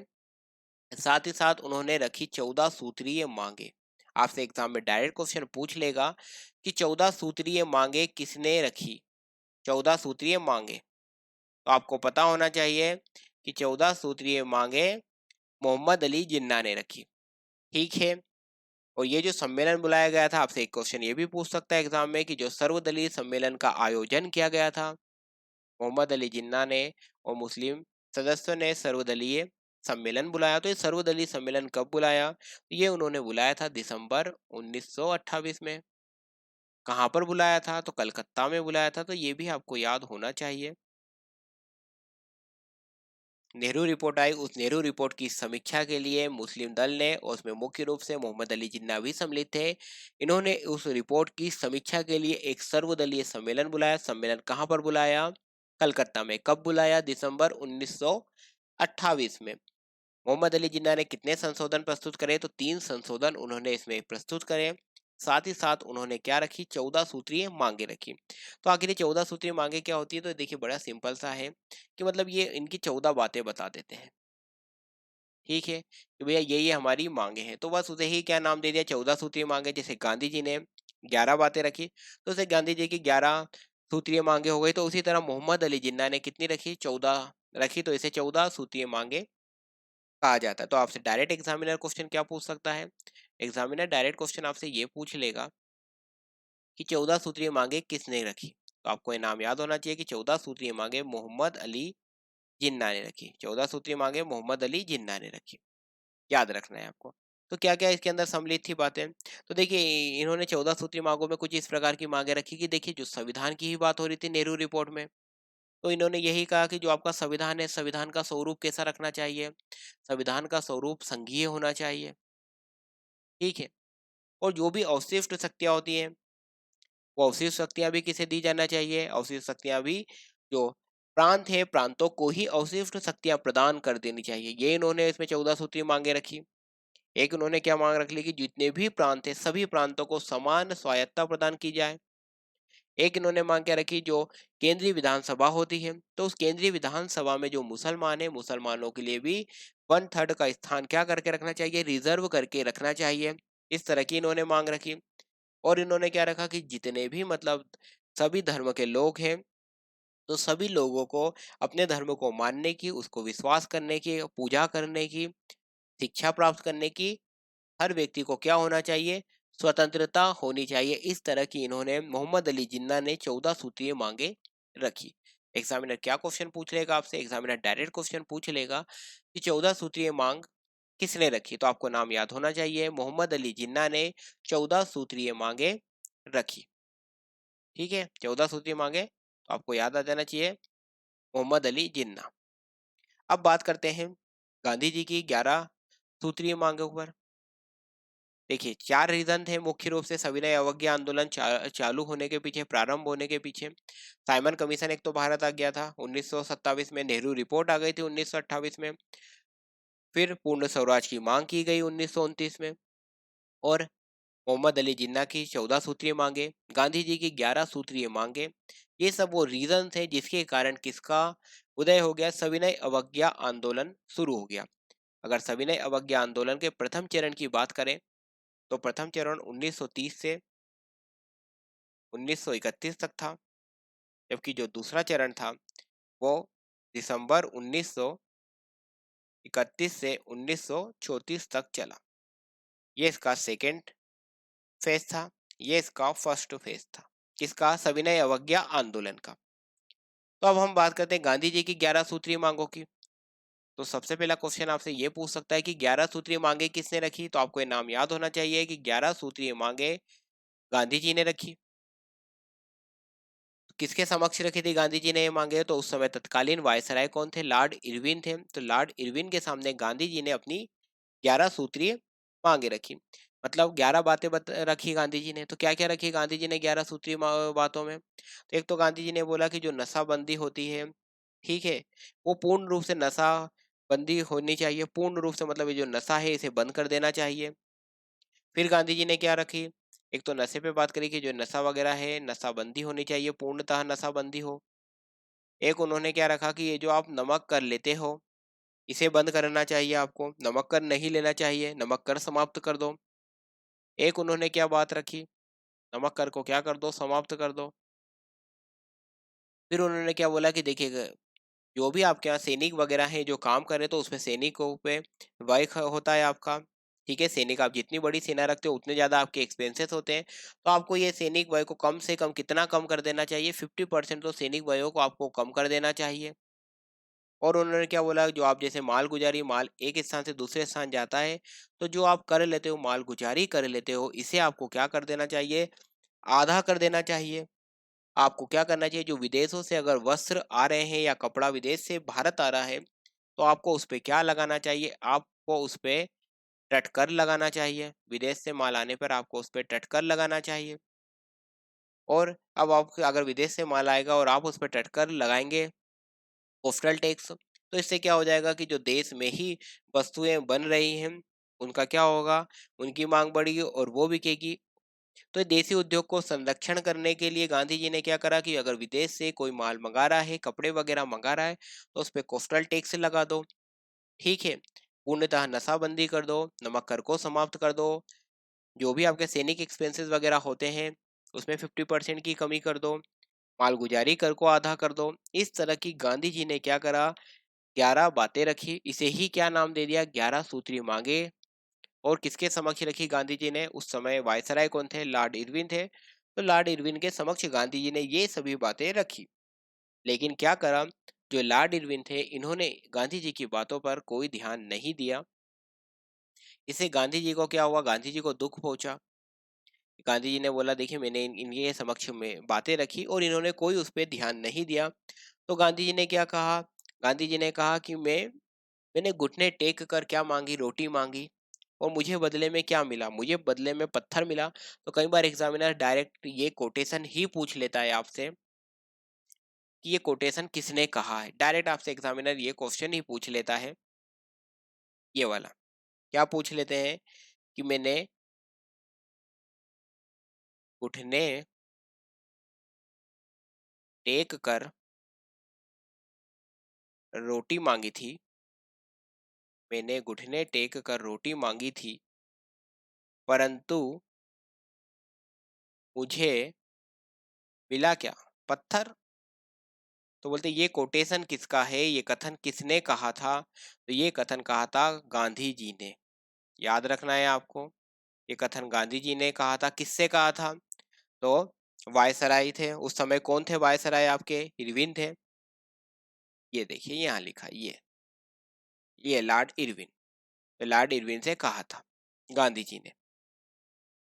साथ ही साथ उन्होंने रखी 14 सूत्रीय मांगे। आपसे एग्जाम में डायरेक्ट क्वेश्चन पूछ लेगा कि 14 सूत्रीय मांगे किसने रखी? 14 सूत्रीय मांगे, तो आपको पता होना चाहिए कि 14 सूत्रीय मांगे मोहम्मद अली जिन्ना ने रखी। ठीक है। और ये जो सम्मेलन बुलाया गया था, आपसे एक क्वेश्चन ये भी पूछ सकता है एग्जाम में कि जो सर्वदलीय सम्मेलन का आयोजन किया गया था, मोहम्मद अली जिन्ना ने और मुस्लिम सदस्यों ने सर्वदलीय सम्मेलन बुलाया। तो ये सर्वदलीय सम्मेलन कब बुलाया? तो ये उन्होंने बुलाया था दिसंबर 1928 में। कहाँ पर बुलाया था? तो कलकत्ता में बुलाया था। तो ये भी आपको याद होना चाहिए। नेहरू रिपोर्ट आई, उस नेहरू रिपोर्ट की समीक्षा के लिए मुस्लिम दल ने, और उसमें मुख्य रूप से मोहम्मद अली जिन्ना भी सम्मिलित थे, इन्होंने उस रिपोर्ट की समीक्षा के लिए एक सर्वदलीय सम्मेलन बुलाया। सम्मेलन कहाँ पर बुलाया? कलकत्ता में। कब बुलाया? दिसंबर 1928 में। मोहम्मद अली जिन्ना ने कितने संशोधन प्रस्तुत करे? तो 3 संशोधन उन्होंने इसमें प्रस्तुत करे। साथ ही साथ उन्होंने क्या रखी? 14 सूत्रीय मांगे रखी। तो आखिर ये 14 सूत्रीय मांगे क्या होती है? तो देखिए बड़ा सिंपल सा है कि मतलब ये इनकी 14 बातें बता देते हैं। ठीक है कि भैया ये हमारी मांगे हैं, तो बस उसे ही क्या नाम दे दिया? 14 सूत्रीय मांगे। जैसे गांधी जी ने 11 बातें रखी तो उसे गांधी जी की 11 सूत्रीय मांगे हो गई। तो उसी तरह मोहम्मद अली जिन्ना ने कितनी रखी? 14 रखी, तो इसे 14 सूत्रीय मांगे कहा जाता है। तो आपसे डायरेक्ट एग्जामिनर क्वेश्चन क्या पूछ सकता है? एग्जामिनर डायरेक्ट क्वेश्चन आपसे ये पूछ लेगा कि 14 सूत्रीय मांगे किसने रखी? तो आपको ये नाम याद होना चाहिए कि 14 सूत्रीय मांगे मोहम्मद अली जिन्ना ने रखी। 14 सूत्रीय मांगे मोहम्मद अली जिन्ना ने रखी, याद रखना है आपको। तो क्या क्या इसके अंदर सम्मिलित थी बातें? तो देखिए इन्होंने 14 सूत्रीय मांगों में कुछ इस प्रकार की मांगे रखी कि देखिए जो संविधान की ही बात हो रही थी नेहरू रिपोर्ट में, तो इन्होंने यही कहा कि जो आपका संविधान है, संविधान का स्वरूप कैसा रखना चाहिए? संविधान का स्वरूप संघीय होना चाहिए, ठीक है? और जो भी अवशिष्ट शक्तियाँ होती हैं, वो अवशिष्ट शक्तियाँ भी किसे दी जाना चाहिए? अवशिष्ट शक्तियाँ भी जो प्रांत है, प्रांतों को ही अवशिष्ट शक्तियाँ प्रदान कर देनी चाहिए। ये इन्होंने इसमें 14 सूत्रीय मांगे रखी। एक उन्होंने क्या मांग रख ली कि जितने भी प्रांत हैं, सभी प्रांतों को समान स्वायत्ता प्रदान की जाए। एक इन्होंने मांग क्या रखी, जो केंद्रीय विधानसभा होती है, तो उस केंद्रीय विधानसभा में जो मुसलमान है, मुसलमानों के लिए भी 1/3 का स्थान क्या करके रखना चाहिए? रिजर्व करके रखना चाहिए। इस तरह की इन्होंने मांग रखी। और इन्होंने क्या रखा कि जितने भी मतलब सभी धर्म के लोग हैं, तो सभी लोगों को अपने धर्म को मानने की, उसको विश्वास करने की, पूजा करने की, शिक्षा प्राप्त करने की हर व्यक्ति को क्या होना चाहिए? स्वतंत्रता होनी चाहिए। इस तरह की इन्होंने मोहम्मद अली जिन्ना ने 14 सूत्रीय मांगे रखी। एग्जामिनर क्या क्वेश्चन पूछ लेगा आपसे? एग्जामिनर डायरेक्ट क्वेश्चन पूछ लेगा कि 14 सूत्रीय मांग किसने रखी? तो आपको नाम याद होना चाहिए, मोहम्मद अली जिन्ना ने 14 सूत्रीय मांगे रखी। ठीक है, 14 सूत्रीय मांगे तो आपको याद आ जाना चाहिए, मोहम्मद अली जिन्ना। अब बात करते हैं गांधी जी की 11 सूत्रीय मांगों पर। देखिए, 4 रीज़न थे मुख्य रूप से सविनय अवज्ञा आंदोलन चालू होने के पीछे, प्रारंभ होने के पीछे। साइमन कमीशन एक तो भारत आ गया था 1927 में, नेहरू रिपोर्ट आ गई थी 1928 में, फिर पूर्ण स्वराज की मांग की गई 1929 में, और मोहम्मद अली जिन्ना की 14 सूत्रीय मांगे, गांधी जी की 11 सूत्रीय मांगे। ये सब वो रीजन थे जिसके कारण किसका उदय हो गया? सविनय अवज्ञा आंदोलन शुरू हो गया। अगर सविनय अवज्ञा आंदोलन के प्रथम चरण की बात करें, तो प्रथम चरण 1930 से 1931 तक था, जबकि जो दूसरा चरण था वो दिसंबर 1931 से 1934 तक चला। ये इसका सेकेंड फेज था, ये इसका फर्स्ट फेज था। किसका? सविनय अवज्ञा आंदोलन का। तो अब हम बात करते हैं गांधी जी की 11 सूत्रीय मांगों की। तो सबसे पहला क्वेश्चन आपसे ये पूछ सकता है कि 11 सूत्रीय मांगे किसने रखी? तो आपको ये नाम याद होना चाहिए कि 11 सूत्रीय मांगे गांधी जी ने रखी। किसके समक्ष रखी थी गांधी जी ने ये मांगे? तो उस समय तत्कालीन वायसराय कौन थे? लॉर्ड इरविन थे। तो लॉर्ड इरविन के सामने गांधी जी ने अपनी 11 सूत्रीय मांगे रखी। मतलब 11 बातें रखी गांधी जी ने। तो क्या क्या रखी गांधी जी ने 11 सूत्रीय बातों में? तो एक तो गांधी जी ने बोला कि जो नशाबंदी होती है, ठीक है, वो पूर्ण रूप से नशा बंदी होनी चाहिए। पूर्ण रूप से मतलब ये जो नशा है इसे बंद कर देना चाहिए। फिर गांधी जी ने क्या रखी? एक तो नशे पे बात करी कि जो नशा वगैरह है, नशाबंदी होनी चाहिए, पूर्णतः नशाबंदी हो। एक उन्होंने क्या रखा कि ये जो आप नमक कर लेते हो, इसे बंद करना चाहिए आपको, नमक कर नहीं लेना चाहिए, नमक कर समाप्त कर दो। एक उन्होंने क्या बात रखी? नमक कर को क्या कर दो? समाप्त कर दो। फिर उन्होंने क्या बोला कि देखिए, जो भी आपके यहाँ सैनिक वगैरह हैं जो काम कर रहे हैं, तो उसमें सैनिकों पे व्यय होता है आपका, ठीक है। सैनिक, आप जितनी बड़ी सेना रखते हो उतने ज्यादा आपके एक्सपेंसेस होते हैं। तो आपको ये सैनिक व्यय को कम से कम कितना कम कर देना चाहिए? 50% तो सैनिक व्ययों को आपको कम कर देना चाहिए। और उन्होंने क्या बोला, जो आप जैसे माल गुजारी, माल एक स्थान से दूसरे स्थान जाता है, तो जो आप कर लेते हो, माल गुजारी कर लेते हो, इसे आपको क्या कर देना चाहिए? आधा कर देना चाहिए। आपको क्या करना चाहिए? जो विदेशों से अगर वस्त्र आ रहे हैं या कपड़ा विदेश से भारत आ रहा है, तो आपको उस पे क्या लगाना चाहिए? आपको उस पे टटकर लगाना चाहिए। विदेश से माल आने पर आपको उस पे टटकर लगाना चाहिए। और अब आप अगर विदेश से माल आएगा और आप उस पे टटकर लगाएंगे, पोस्टल टैक्स, तो इससे क्या हो जाएगा कि जो देश में ही वस्तुएं बन रही हैं, उनका क्या होगा? उनकी मांग बढ़ेगी और वो बिकेगी। तो देसी उद्योग को संरक्षण करने के लिए गांधी जी ने क्या करा कि अगर विदेश से कोई माल मंगा रहा है, कपड़े वगैरह मंगा रहा है, तो उस पे कोस्टल टैक्स लगा दो, ठीक है। पूर्णतः नशाबंदी कर दो, नमक कर को समाप्त कर दो। जो भी आपके सैनिक एक्सपेंसेस वगैरह होते हैं, उसमें 50% की कमी कर दो। मालगुजारी कर को आधा कर दो। इस तरह की गांधी जी ने क्या करा? 11 बातें रखी। इसे ही क्या नाम दे दिया? 11 सूत्री मांगे। और किसके समक्ष रखी गांधी जी ने? उस समय वायसराय कौन थे? लॉर्ड इरविन थे। तो लॉर्ड इरविन के समक्ष गांधी जी ने ये सभी बातें रखी। लेकिन क्या करा, जो लॉर्ड इरविन थे, इन्होंने गांधी जी की बातों पर कोई ध्यान नहीं दिया। इससे गांधी जी को क्या हुआ? गांधी जी को दुख पहुंचा। गांधी जी ने बोला, देखिए, मैंने इनके समक्ष में बातें रखी और इन्होंने कोई उस पर ध्यान नहीं दिया, तो गांधी जी ने क्या कहा? गांधी जी ने कहा कि मैंने घुटने टेक कर क्या मांगी? रोटी मांगी। और मुझे बदले में क्या मिला? मुझे बदले में पत्थर मिला। तो कई बार एग्जामिनर डायरेक्ट ये कोटेशन ही पूछ लेता है आपसे कि ये कोटेशन किसने कहा है। डायरेक्ट आपसे एग्जामिनर ये क्वेश्चन ही पूछ लेता है, ये वाला। क्या पूछ लेते हैं? कि मैंने घुटने टेक कर रोटी मांगी थी। मैंने घुटने टेक कर रोटी मांगी थी, परंतु मुझे मिला क्या? पत्थर। तो बोलते ये कोटेशन किसका है? ये कथन किसने कहा था? तो ये कथन कहा था गांधी जी ने। याद रखना है आपको, ये कथन गांधी जी ने कहा था। किससे कहा था? तो वायसराय थे उस समय। कौन थे वायसराय आपके? इरविन थे। ये देखिए यहाँ लिखा, ये लॉर्ड इरविन। तो लॉर्ड इरविन से कहा था गांधी जी ने।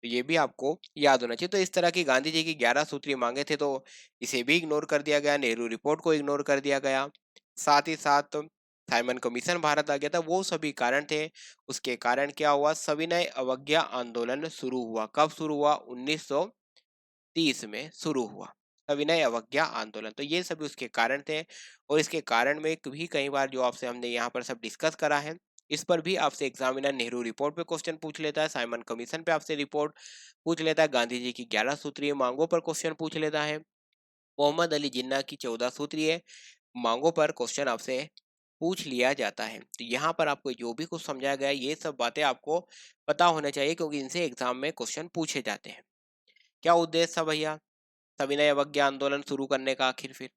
तो ये भी आपको याद होना चाहिए। तो इस तरह की गांधी जी की 11 सूत्री मांगे थे, तो इसे भी इग्नोर कर दिया गया। नेहरू रिपोर्ट को इग्नोर कर दिया गया। साथ ही साथ साइमन कमीशन भारत आ गया था। वो सभी कारण थे। उसके कारण क्या हुआ? सविनय अवज्ञा आंदोलन शुरू हुआ। कब शुरू हुआ? 1930 में शुरू हुआ सविनय अवज्ञा आंदोलन। तो ये सभी उसके कारण थे। और इसके कारण में भी कई बार जो आपसे हमने यहाँ पर सब डिस्कस करा है, इस पर भी आपसे एग्जामिनर नेहरू रिपोर्ट पे क्वेश्चन पूछ लेता है, साइमन कमीशन पे आपसे रिपोर्ट पूछ लेता है, गांधी जी की 11 सूत्रीय मांगों पर क्वेश्चन पूछ लेता है, मोहम्मद अली जिन्ना की 14 सूत्रीय मांगों पर क्वेश्चन आपसे पूछ लिया जाता है। तो यहाँ पर आपको जो भी कुछ समझाया गया, ये सब बातें आपको पता होना चाहिए, क्योंकि इनसे एग्जाम में क्वेश्चन पूछे जाते हैं। क्या उद्देश्य था भैया सविनय अवज्ञा आंदोलन शुरू करने का? आखिर फिर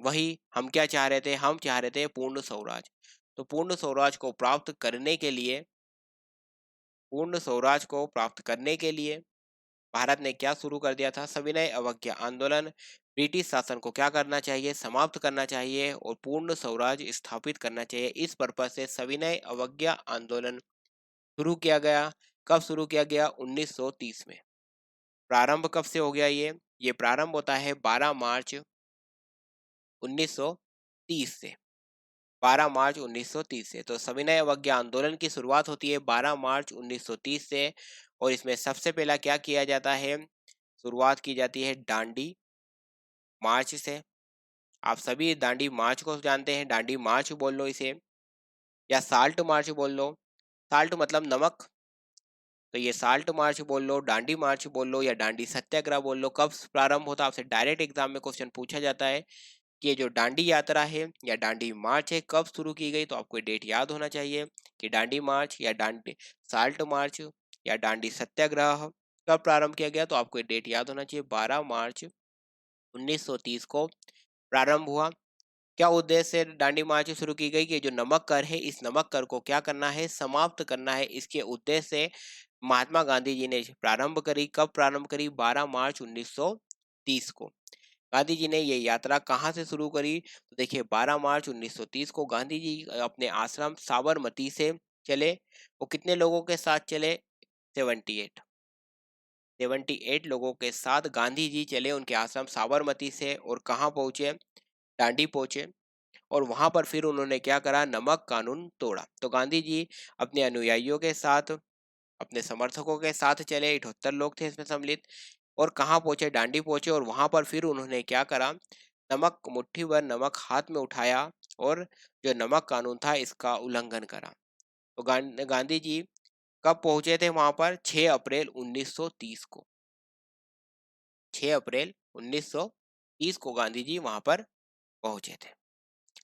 वही हम क्या चाह रहे थे? हम चाह रहे थे पूर्ण स्वराज। तो पूर्ण स्वराज को प्राप्त करने के लिए, पूर्ण स्वराज को प्राप्त करने के लिए भारत ने क्या शुरू कर दिया था? सविनय अवज्ञा आंदोलन। ब्रिटिश शासन को क्या करना चाहिए? समाप्त करना चाहिए और पूर्ण स्वराज स्थापित करना चाहिए। इस पर्पज से सविनय अवज्ञा आंदोलन शुरू किया गया। कब शुरू किया गया? 1930 में। प्रारंभ कब से हो गया? ये प्रारंभ होता है 12 मार्च 1930 से। 12 मार्च 1930 से। तो सविनय अवज्ञा आंदोलन की शुरुआत होती है 12 मार्च 1930 से। और इसमें सबसे पहला क्या किया जाता है? शुरुआत की जाती है दांडी मार्च से। आप सभी दांडी मार्च को जानते हैं। दांडी मार्च बोल लो इसे, या साल्ट मार्च बोल लो। साल्ट मतलब नमक। तो ये साल्ट मार्च बोल लो, दांडी मार्च बोल लो, या दांडी सत्याग्रह बोल लो। कब प्रारंभ होता है? आपसे डायरेक्ट एग्जाम में क्वेश्चन पूछा जाता है कि ये जो दांडी यात्रा है या दांडी मार्च है, कब शुरू की गई? तो आपको डेट याद होना चाहिए कि दांडी मार्च या दांडी साल्ट मार्च या दांडी सत्याग्रह कब प्रारंभ किया गया। तो आपको डेट याद होना चाहिए, 12 मार्च 1930 को प्रारंभ हुआ। क्या उद्देश्य से दांडी मार्च शुरू की गई? कि जो नमक कर है, इस नमक कर को क्या करना है? समाप्त करना है। इसके उद्देश्य से महात्मा गांधी जी ने प्रारंभ करी। कब प्रारंभ करी? 12 मार्च 1930 को। गांधी जी ने ये यात्रा कहाँ से शुरू करी? तो देखिए 12 मार्च 1930 को गांधी जी अपने आश्रम साबरमती से चले। वो कितने लोगों के साथ चले? 78। 78 लोगों के साथ गांधी जी चले उनके आश्रम साबरमती से। और कहाँ पहुंचे? दांडी पहुंचे। और वहां पर फिर उन्होंने क्या करा? नमक कानून तोड़ा। तो गांधी जी अपने अनुयायियों के साथ, अपने समर्थकों के साथ चले। 78 लोग थे इसमें सम्मिलित। और कहाँ पहुंचे? दांडी पहुंचे। और वहां पर फिर उन्होंने क्या करा? नमक, मुट्ठी भर नमक हाथ में उठाया और जो नमक कानून था इसका उल्लंघन करा। तो गांधी जी कब पहुंचे थे वहां पर? 6 अप्रैल 1930 को। 6 अप्रैल 1930 को गांधी जी वहां पर पहुंचे थे।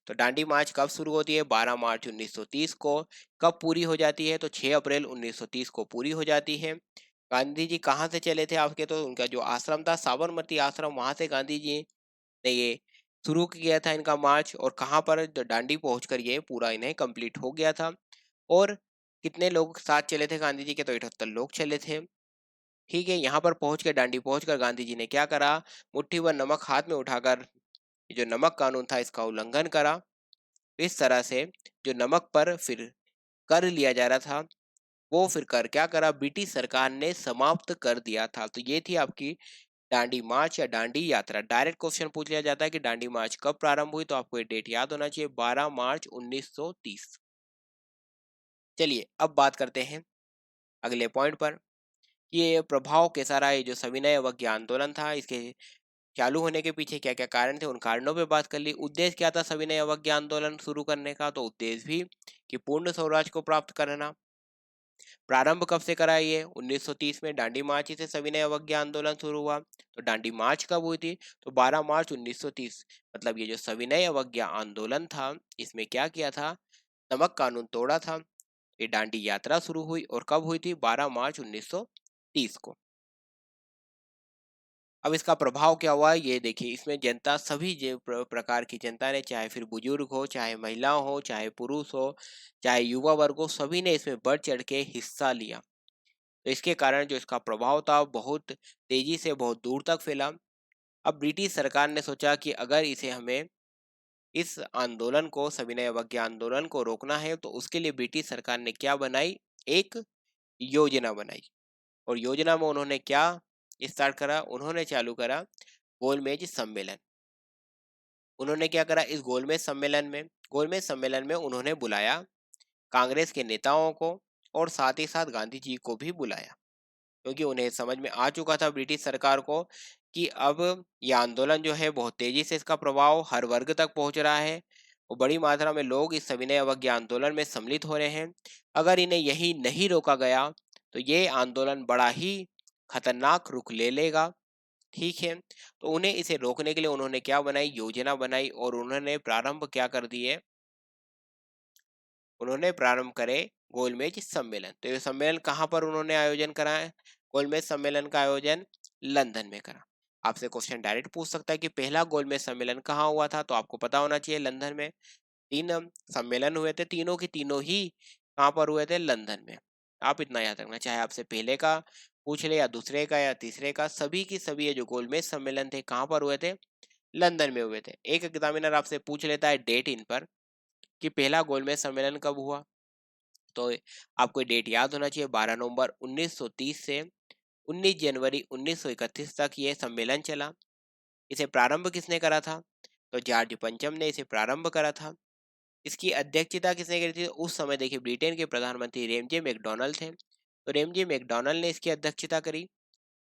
तो दांडी मार्च कब शुरू होती है? 12 मार्च 1930 को। कब पूरी हो जाती है? तो 6 अप्रैल 1930 को पूरी हो जाती है। गांधी जी कहाँ से चले थे आपके? तो उनका जो आश्रम था साबरमती आश्रम, वहां से गांधी जी ने ये शुरू किया था इनका मार्च। और कहाँ पर? दांडी पहुंचकर ये पूरा इन्हें कंप्लीट हो गया था। और कितने लोग साथ चले थे गांधी जी के? तो 78 लोग चले थे। ठीक है, यहाँ पर पहुंच कर, दांडी पहुंचकर गांधी जी ने क्या करा? मुट्ठी भर नमक हाथ में उठाकर जो नमक कानून था इसका उल्लंघन करा। इस तरह से जो नमक पर फिर कर लिया जा रहा था, वो फिर कर क्या करा? ब्रिटिश सरकार ने समाप्त कर दिया था। तो ये थी आपकी दांडी मार्च या दांडी यात्रा। डायरेक्ट क्वेश्चन पूछ लिया जाता है कि दांडी मार्च कब प्रारंभ हुई, तो आपको ये डेट याद होना चाहिए, 12 मार्च 1930। चलिए अब बात करते हैं अगले पॉइंट पर। ये प्रभाव कैसा रहा, ये जो सविनय अवज्ञा आंदोलन था, इसके चालू होने के पीछे क्या क्या कारण थे, उन कारणों पे बात कर ली। उद्देश्य क्या था सविनय अवज्ञा आंदोलन शुरू करने का, तो उद्देश्य भी कि पूर्ण स्वराज को प्राप्त करना। प्रारंभ कब से करा, ये 1930 में दांडी मार्च से सविनय अवज्ञा आंदोलन शुरू हुआ। तो दांडी मार्च कब हुई थी, तो 12 मार्च 1930। मतलब ये जो सविनय अवज्ञा आंदोलन था, इसमें क्या किया था, नमक कानून तोड़ा था। ये दांडी यात्रा शुरू हुई और कब हुई थी, 12 मार्च 1930 को। अब इसका प्रभाव क्या हुआ, ये देखिए, इसमें जनता, सभी प्रकार की जनता ने, चाहे फिर बुजुर्ग हो, चाहे महिला हो, चाहे पुरुष हो, चाहे युवा वर्ग हो, सभी ने इसमें बढ़ चढ़ के हिस्सा लिया। तो इसके कारण जो इसका प्रभाव था बहुत तेजी से बहुत दूर तक फैला। अब ब्रिटिश सरकार ने सोचा कि अगर इसे हमें इस आंदोलन को, सविनय अवज्ञा आंदोलन को रोकना है, तो उसके लिए ब्रिटिश सरकार ने क्या बनाई, एक योजना बनाई। और योजना में उन्होंने क्या स्टार्ट करा, उन्होंने चालू करा गोलमेज सम्मेलन। उन्होंने क्या करा, इस गोलमेज सम्मेलन में उन्होंने बुलाया कांग्रेस के नेताओं को, और साथ ही साथ गांधी जी को भी बुलाया, क्योंकि उन्हें समझ में आ चुका था ब्रिटिश सरकार को कि अब यह आंदोलन जो है बहुत तेजी से, इसका प्रभाव हर वर्ग तक पहुंच रहा है और बड़ी मात्रा में लोग इस सविनय अवज्ञा आंदोलन में सम्मिलित हो रहे हैं। अगर इन्हें यही नहीं रोका गया तो ये आंदोलन बड़ा ही खतरनाक रुख ले लेगा। ठीक है, तो उन्हें इसे रोकने के लिए उन्होंने क्या बनाई, योजना बनाई, और उन्होंने प्रारंभ क्या कर दिए, उन्होंने प्रारंभ करे गोलमेज सम्मेलन। तो ये सम्मेलन कहाँ पर उन्होंने आयोजन करा है, गोलमेज सम्मेलन का आयोजन लंदन में करा। आपसे क्वेश्चन डायरेक्ट पूछ सकता है कि पहला गोलमेज सम्मेलन कहाँ हुआ था, तो आपको पता होना चाहिए लंदन में। 3 सम्मेलन हुए थे, तीनों की तीनों ही कहाँ पर हुए थे, लंदन में। आप इतना याद रखना, चाहे आपसे पहले का पूछ ले या दूसरे का या तीसरे का, सभी की सभी ये जो गोलमेज सम्मेलन थे कहाँ पर हुए थे, लंदन में हुए थे। एक एग्जामिनर आपसे पूछ लेता है डेट इन पर कि पहला गोलमेज सम्मेलन कब हुआ, तो आपको डेट याद होना चाहिए, 12 नवंबर 1930 से 19 जनवरी 1931 तक ये सम्मेलन चला। इसे प्रारंभ किसने करा था, तो जॉर्ज पंचम ने इसे प्रारंभ करा था। इसकी अध्यक्षता किसने करी थी, उस समय देखिए ब्रिटेन के प्रधानमंत्री रेमजे मैकडॉनल्ड थे, तो रेमजे मैकडॉनल्ड ने इसकी अध्यक्षता करी।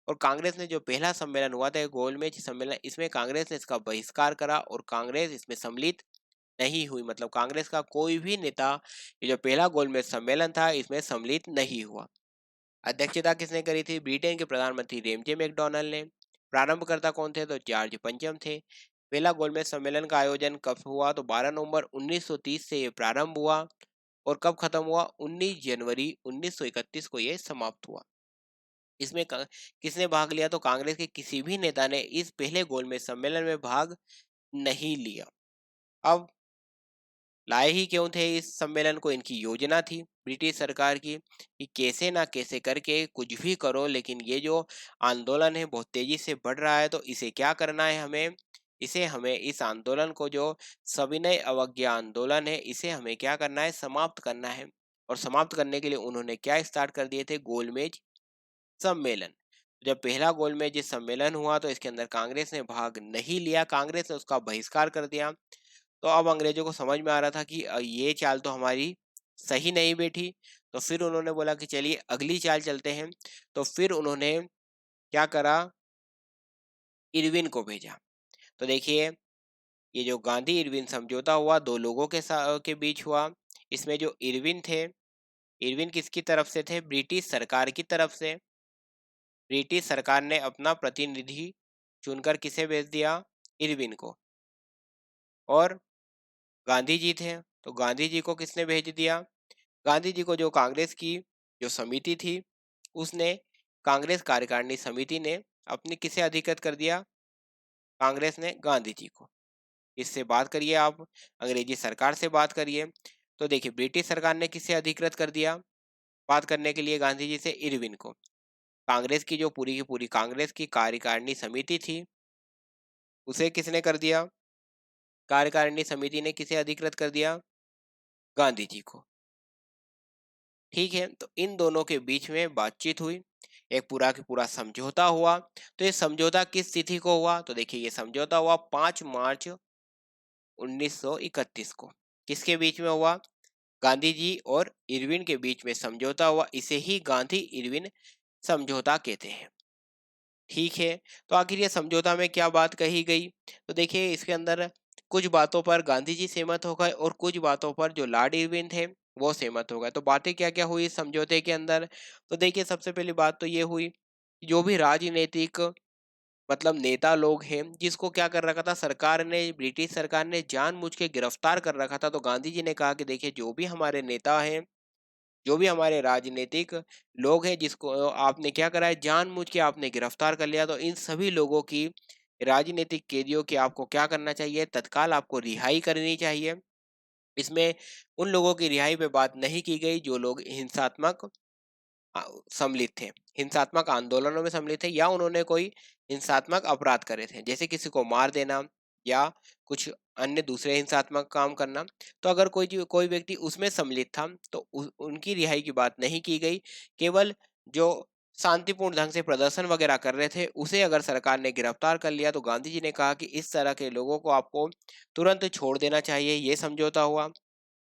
और कांग्रेस ने जो पहला सम्मेलन हुआ था गोलमेज सम्मेलन, इसमें कांग्रेस ने इसका बहिष्कार करा और कांग्रेस इसमें सम्मिलित नहीं हुई। मतलब कांग्रेस का कोई भी नेता ये जो पहला गोलमेज सम्मेलन था इसमें सम्मिलित नहीं हुआ। अध्यक्षता किसने करी थी, ब्रिटेन के प्रधानमंत्री रेमजे मैकडॉनल्ड ने। प्रारंभकर्ता कौन थे, तो जॉर्ज पंचम थे। पहला गोलमेज सम्मेलन का आयोजन कब हुआ, तो 12 नवंबर 1930 से ये प्रारंभ हुआ और कब खत्म हुआ, 19 जनवरी 1931 को ये समाप्त हुआ। इसमें किसने भाग लिया, तो कांग्रेस के किसी भी नेता ने इस पहले गोलमेज सम्मेलन में भाग नहीं लिया। अब लाए ही क्यों थे इस सम्मेलन को, इनकी योजना थी ब्रिटिश सरकार की कि कैसे ना कैसे करके कुछ भी करो, लेकिन ये जो आंदोलन है बहुत तेजी से बढ़ रहा है, तो इसे क्या करना है, हमें इस आंदोलन को, जो सविनय अवज्ञा आंदोलन है, इसे हमें क्या करना है, समाप्त करना है। और समाप्त करने के लिए उन्होंने क्या स्टार्ट कर दिए थे, गोलमेज सम्मेलन। जब पहला गोलमेज सम्मेलन हुआ तो इसके अंदर कांग्रेस ने भाग नहीं लिया, कांग्रेस ने उसका बहिष्कार कर दिया। तो अब अंग्रेजों को समझ में आ रहा था कि ये चाल तो हमारी सही नहीं बैठी। तो फिर उन्होंने बोला कि चलिए अगली चाल चलते हैं। तो फिर उन्होंने क्या करा, इरविन को भेजा। तो देखिए, ये जो गांधी इरविन समझौता हुआ, दो लोगों के बीच हुआ। इसमें जो इरविन थे, इरविन किसकी तरफ से थे, ब्रिटिश सरकार की तरफ से। ब्रिटिश सरकार ने अपना प्रतिनिधि चुनकर किसे भेज दिया, इरविन को। और गांधी जी थे, तो गांधी जी को किसने भेज दिया, गांधी जी को जो कांग्रेस की जो समिति थी, उसने, कांग्रेस कार्यकारिणी समिति ने अपनी किसे अधिकृत कर दिया, कांग्रेस ने गांधी जी को। इससे बात करिए आप, अंग्रेजी सरकार से बात करिए। तो देखिए ब्रिटिश सरकार ने किसे अधिकृत कर दिया बात करने के लिए गांधी जी से, इरविन को। कांग्रेस की जो पूरी की पूरी कांग्रेस की कार्यकारिणी समिति थी, उसे किसने कर दिया, कार्यकारिणी समिति ने किसे अधिकृत कर दिया, गांधी जी को। ठीक है, तो इन दोनों के बीच में बातचीत हुई। एक पूरा की पूरा समझौता हुआ। तो ये समझौता किस तिथि को हुआ? तो देखिए ये समझौता हुआ 5 मार्च 1931 को। किसके बीच में हुआ? गांधी जी और इरविन के बीच में समझौता हुआ। इसे ही गांधी इरविन समझौता कहते हैं। ठीक है, तो आखिर ये समझौता में क्या बात कही गई? तो देखिए इसके अंदर कुछ बातों पर गांधी जी सहमत हो गए और कुछ बातों पर जो लॉर्ड इरविन थे वो सहमत हो गए। तो बातें क्या क्या हुई इस समझौते के अंदर? तो देखिए सबसे पहली बात तो ये हुई, जो भी राजनीतिक मतलब नेता लोग हैं जिसको क्या कर रखा था सरकार ने, ब्रिटिश सरकार ने जानबूझ के गिरफ्तार कर रखा था, तो गांधी जी ने कहा कि देखिए जो भी हमारे नेता हैं, जो भी हमारे राजनीतिक लोग हैं जिसको आपने क्या करा है, जानबूझ के आपने गिरफ्तार कर लिया, तो इन सभी लोगों की, राजनीतिक कैदियों की आपको क्या करना चाहिए, तत्काल आपको रिहाई करनी चाहिए। इसमें उन लोगों की रिहाई पे बात नहीं की गई जो लोग हिंसात्मक अ, सम्मिलित थे, हिंसात्मक आंदोलनों में सम्मिलित थे या उन्होंने कोई हिंसात्मक अपराध करे थे, जैसे किसी को मार देना या कुछ अन्य दूसरे हिंसात्मक काम करना। तो अगर कोई व्यक्ति उसमें सम्मिलित था तो उनकी रिहाई की बात नहीं की गई। केवल जो शांतिपूर्ण ढंग से प्रदर्शन वगैरह कर रहे थे उसे अगर सरकार ने गिरफ्तार कर लिया, तो गांधी जी ने कहा कि इस तरह के लोगों को आपको तुरंत छोड़ देना चाहिए। ये समझौता हुआ।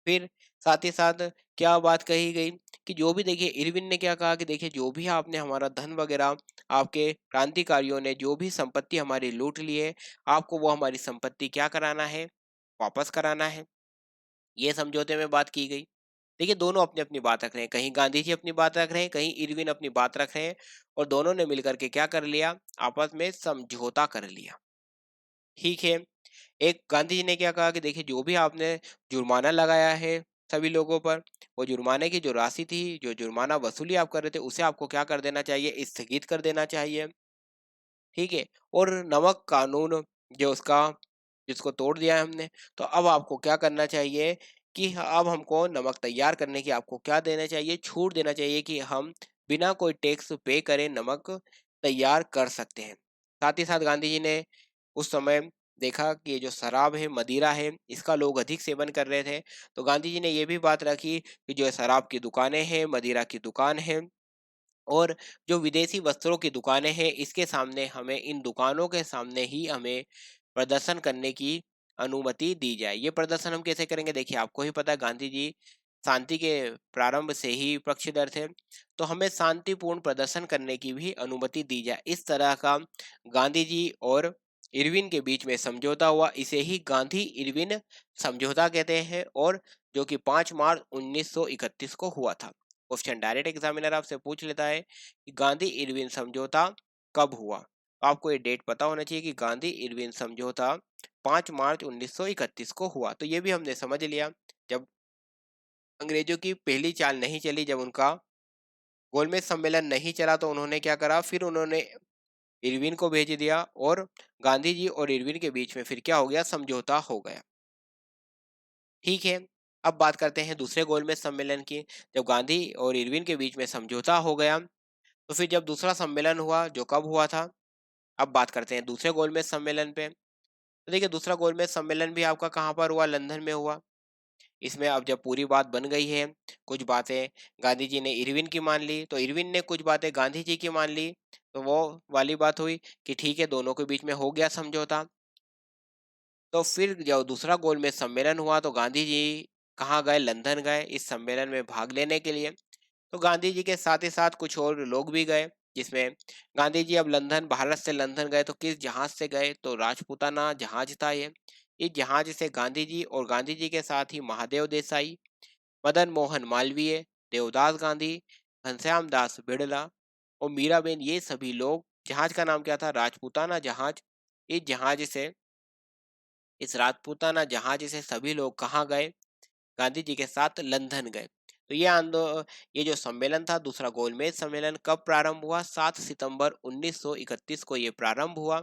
फिर साथ ही साथ क्या बात कही गई कि जो भी देखिए इरविन ने क्या कहा कि देखिए जो भी आपने हमारा धन वगैरह, आपके क्रांतिकारियों ने जो भी संपत्ति हमारी लूट ली है, आपको वो हमारी संपत्ति क्या कराना है, वापस कराना है। ये समझौते में बात की गई। देखिए दोनों अपनी अपनी बात रख रहे हैं, कहीं गांधी जी अपनी बात रख रहे हैं, कहीं इरविन अपनी बात रख रहे हैं, और दोनों ने मिलकर के क्या कर लिया, आपस में समझौता कर लिया। ठीक है, एक गांधी जी ने क्या कहा कि देखिए जो भी आपने जुर्माना लगाया है सभी लोगों पर, वो जुर्माने की जो राशि थी, जो जुर्माना वसूली आप कर रहे थे, उसे आपको क्या कर देना चाहिए, स्थगित कर देना चाहिए। ठीक है, और नमक कानून जो उसका, जिसको तोड़ दिया है हमने, तो अब आपको क्या करना चाहिए कि अब हमको नमक तैयार करने की आपको क्या देना चाहिए, छूट देना चाहिए कि हम बिना कोई टैक्स पे करे नमक तैयार कर सकते हैं। साथ ही साथ गांधी जी ने उस समय देखा कि ये जो शराब है, मदिरा है, इसका लोग अधिक सेवन कर रहे थे। तो गांधी जी ने ये भी बात रखी कि जो शराब की दुकानें हैं, मदिरा की दुकान है और जो विदेशी वस्त्रों की दुकानें हैं, इसके सामने हमें, इन दुकानों के सामने ही हमें प्रदर्शन करने की अनुमति दी जाए। ये प्रदर्शन हम कैसे करेंगे? देखिए आपको ही पता है गांधी जी शांति के प्रारंभ से ही पक्षधर थे, तो हमें शांतिपूर्ण प्रदर्शन करने की भी अनुमति दी जाए। इस तरह का गांधी जी और इरविन के बीच में समझौता हुआ। इसे ही गांधी इरविन समझौता कहते हैं, और जो कि 5 मार्च 1931 को हुआ था। क्वेश्चन डायरेक्ट एग्जामिनर आपसे पूछ लेता है कि गांधी इरविन समझौता कब हुआ। तो आपको ये डेट पता होना चाहिए कि गांधी इरविन समझौता 5 मार्च 1931 को हुआ। तो ये भी हमने समझ लिया, जब अंग्रेजों की पहली चाल नहीं चली, जब उनका गोलमेज सम्मेलन नहीं चला, तो उन्होंने क्या करा, फिर उन्होंने इरविन को भेज दिया और गांधी जी और इरविन के बीच में फिर क्या हो गया, समझौता हो गया। ठीक है, अब बात करते हैं दूसरे गोलमेज सम्मेलन की। जब गांधी और इरविन के बीच में समझौता हो गया, तो फिर जब दूसरा सम्मेलन हुआ, जो कब हुआ था, अब बात करते हैं दूसरे गोलमेज सम्मेलन पे। तो देखिए दूसरा गोलमेज सम्मेलन भी आपका कहाँ पर हुआ, लंदन में हुआ। इसमें अब जब पूरी बात बन गई है, कुछ बातें गांधी जी ने इरविन की मान ली, तो इरविन ने कुछ बातें गांधी जी की मान ली, तो वो वाली बात हुई कि ठीक है, दोनों के बीच में हो गया समझौता। तो फिर जब दूसरा गोलमेज सम्मेलन हुआ, तो गांधी जी कहाँ गए, लंदन गए इस सम्मेलन में भाग लेने के लिए। तो गांधी जी के साथ ही साथ कुछ और लोग भी गए, जिसमें गांधी जी अब लंदन, भारत से लंदन गए, तो किस जहाज से गए, तो राजपूताना जहाज था ये। इस जहाज से गांधी जी और गांधी जी के साथ ही महादेव देसाई, मदन मोहन मालवीय, देवदास गांधी, घनश्याम दास बिड़ला और मीराबेन, ये सभी लोग, जहाज का नाम क्या था, राजपूताना जहाज। इस जहाज से, इस राजपूताना जहाज से सभी लोग कहाँ गए, गांधी जी के साथ लंदन गए। तो ये जो सम्मेलन था, दूसरा गोलमेज सम्मेलन, कब प्रारंभ हुआ, 7 सितंबर 1931 को ये प्रारंभ हुआ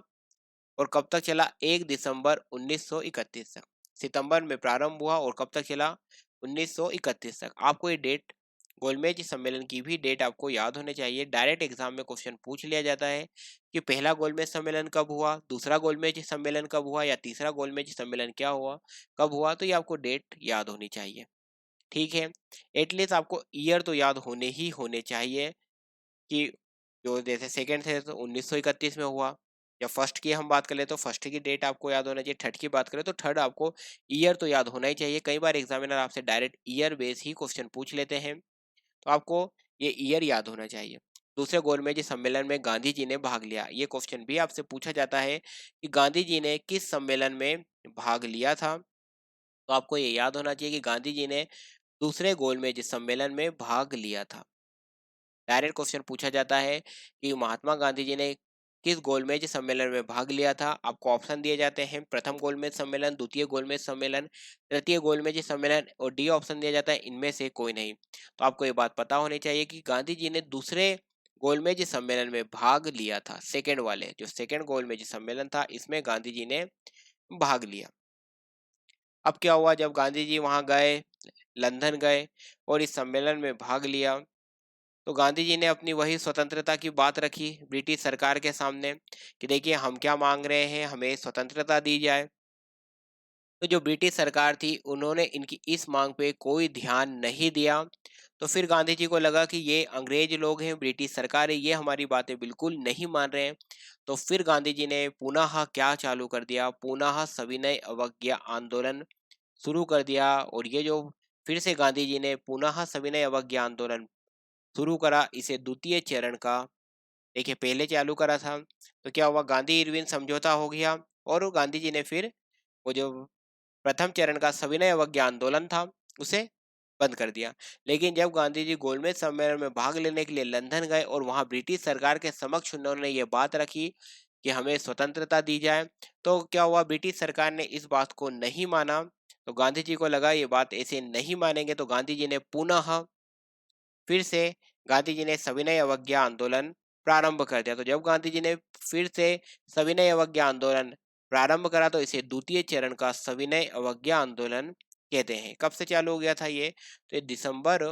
और कब तक चला, 1 दिसंबर 1931 तक। सितंबर में प्रारंभ हुआ और कब तक चला, 1931 तक। आपको ये डेट, गोलमेज सम्मेलन की भी डेट आपको याद होने चाहिए। डायरेक्ट एग्जाम में क्वेश्चन पूछ लिया जाता है कि पहला गोलमेज सम्मेलन कब हुआ, दूसरा गोलमेज सम्मेलन कब हुआ, या तीसरा गोलमेज सम्मेलन क्या हुआ, कब हुआ। तो ये आपको डेट याद होनी चाहिए। ठीक है, एटलीस्ट आपको ईयर तो याद होने ही होने चाहिए कि जो जैसे सेकंड थे तो 1931 में हुआ, या फर्स्ट की हम बात करें तो फर्स्ट की डेट आपको याद होना चाहिए, थर्ड की बात करें तो थर्ड आपको ईयर तो याद होना ही चाहिए। कई बार एग्जामिनर आपसे डायरेक्ट ईयर बेस ही क्वेश्चन पूछ लेते हैं, तो आपको ये ईयर याद होना चाहिए। दूसरे गोलमेज सम्मेलन में गांधी जी ने भाग लिया, ये क्वेश्चन भी आपसे पूछा जाता है कि गांधी जी ने किस सम्मेलन में भाग लिया था, तो आपको ये याद होना चाहिए कि गांधी जी ने दूसरे गोलमेज सम्मेलन में भाग लिया था। डायरेक्ट क्वेश्चन पूछा जाता है कि महात्मा गांधी जी ने किस गोलमेज सम्मेलन में भाग लिया था। आपको ऑप्शन दिए जाते हैं, प्रथम गोलमेज सम्मेलन, द्वितीय गोलमेज सम्मेलन, तृतीय गोलमेज सम्मेलन, और डी ऑप्शन दिया जाता है इनमें से कोई नहीं। तो आपको ये बात पता होनी चाहिए कि गांधी जी ने दूसरे गोलमेज सम्मेलन में भाग लिया था, सेकेंड वाले जो सेकेंड गोलमेज सम्मेलन था इसमें गांधी जी ने भाग लिया। अब क्या हुआ, जब गांधी जी वहां गए, लंदन गए और इस सम्मेलन में भाग लिया, तो गांधी जी ने अपनी वही स्वतंत्रता की बात रखी ब्रिटिश सरकार के सामने कि देखिए हम क्या मांग रहे हैं, हमें स्वतंत्रता दी जाए। तो जो ब्रिटिश सरकार थी उन्होंने इनकी इस मांग पे कोई ध्यान नहीं दिया। तो फिर गांधी जी को लगा कि ये अंग्रेज लोग हैं, ब्रिटिश सरकार है, ये हमारी बातें बिल्कुल नहीं मान रहे हैं। तो फिर गांधी जी ने पुनः क्या चालू कर दिया, पुनः सविनय अवज्ञा आंदोलन शुरू कर दिया। और ये जो फिर से गांधी जी ने पुनः सविनय अवज्ञा आंदोलन शुरू करा, इसे द्वितीय चरण का, देखिए पहले चालू करा था तो क्या हुआ, गांधी इरविन समझौता हो गया और गांधी जी ने फिर वो जो प्रथम चरण का सविनय अवज्ञा आंदोलन था उसे बंद कर दिया। लेकिन जब गांधी जी गोलमेज सम्मेलन में भाग लेने के लिए लंदन गए और वहां ब्रिटिश सरकार के समक्ष उन्होंने ये बात रखी कि हमें स्वतंत्रता दी जाए, तो क्या हुआ, ब्रिटिश सरकार ने इस बात को नहीं माना। तो गांधी जी को लगा ये बात ऐसे नहीं मानेंगे, तो गांधी जी ने पुनः फिर से गांधी जी ने सविनय अवज्ञा आंदोलन प्रारंभ कर दिया। तो जब गांधी जी ने फिर से सविनय अवज्ञा आंदोलन प्रारंभ करा, तो इसे द्वितीय चरण का सविनय अवज्ञा आंदोलन कहते हैं। कब से चालू हो गया था ये, तो ये दिसंबर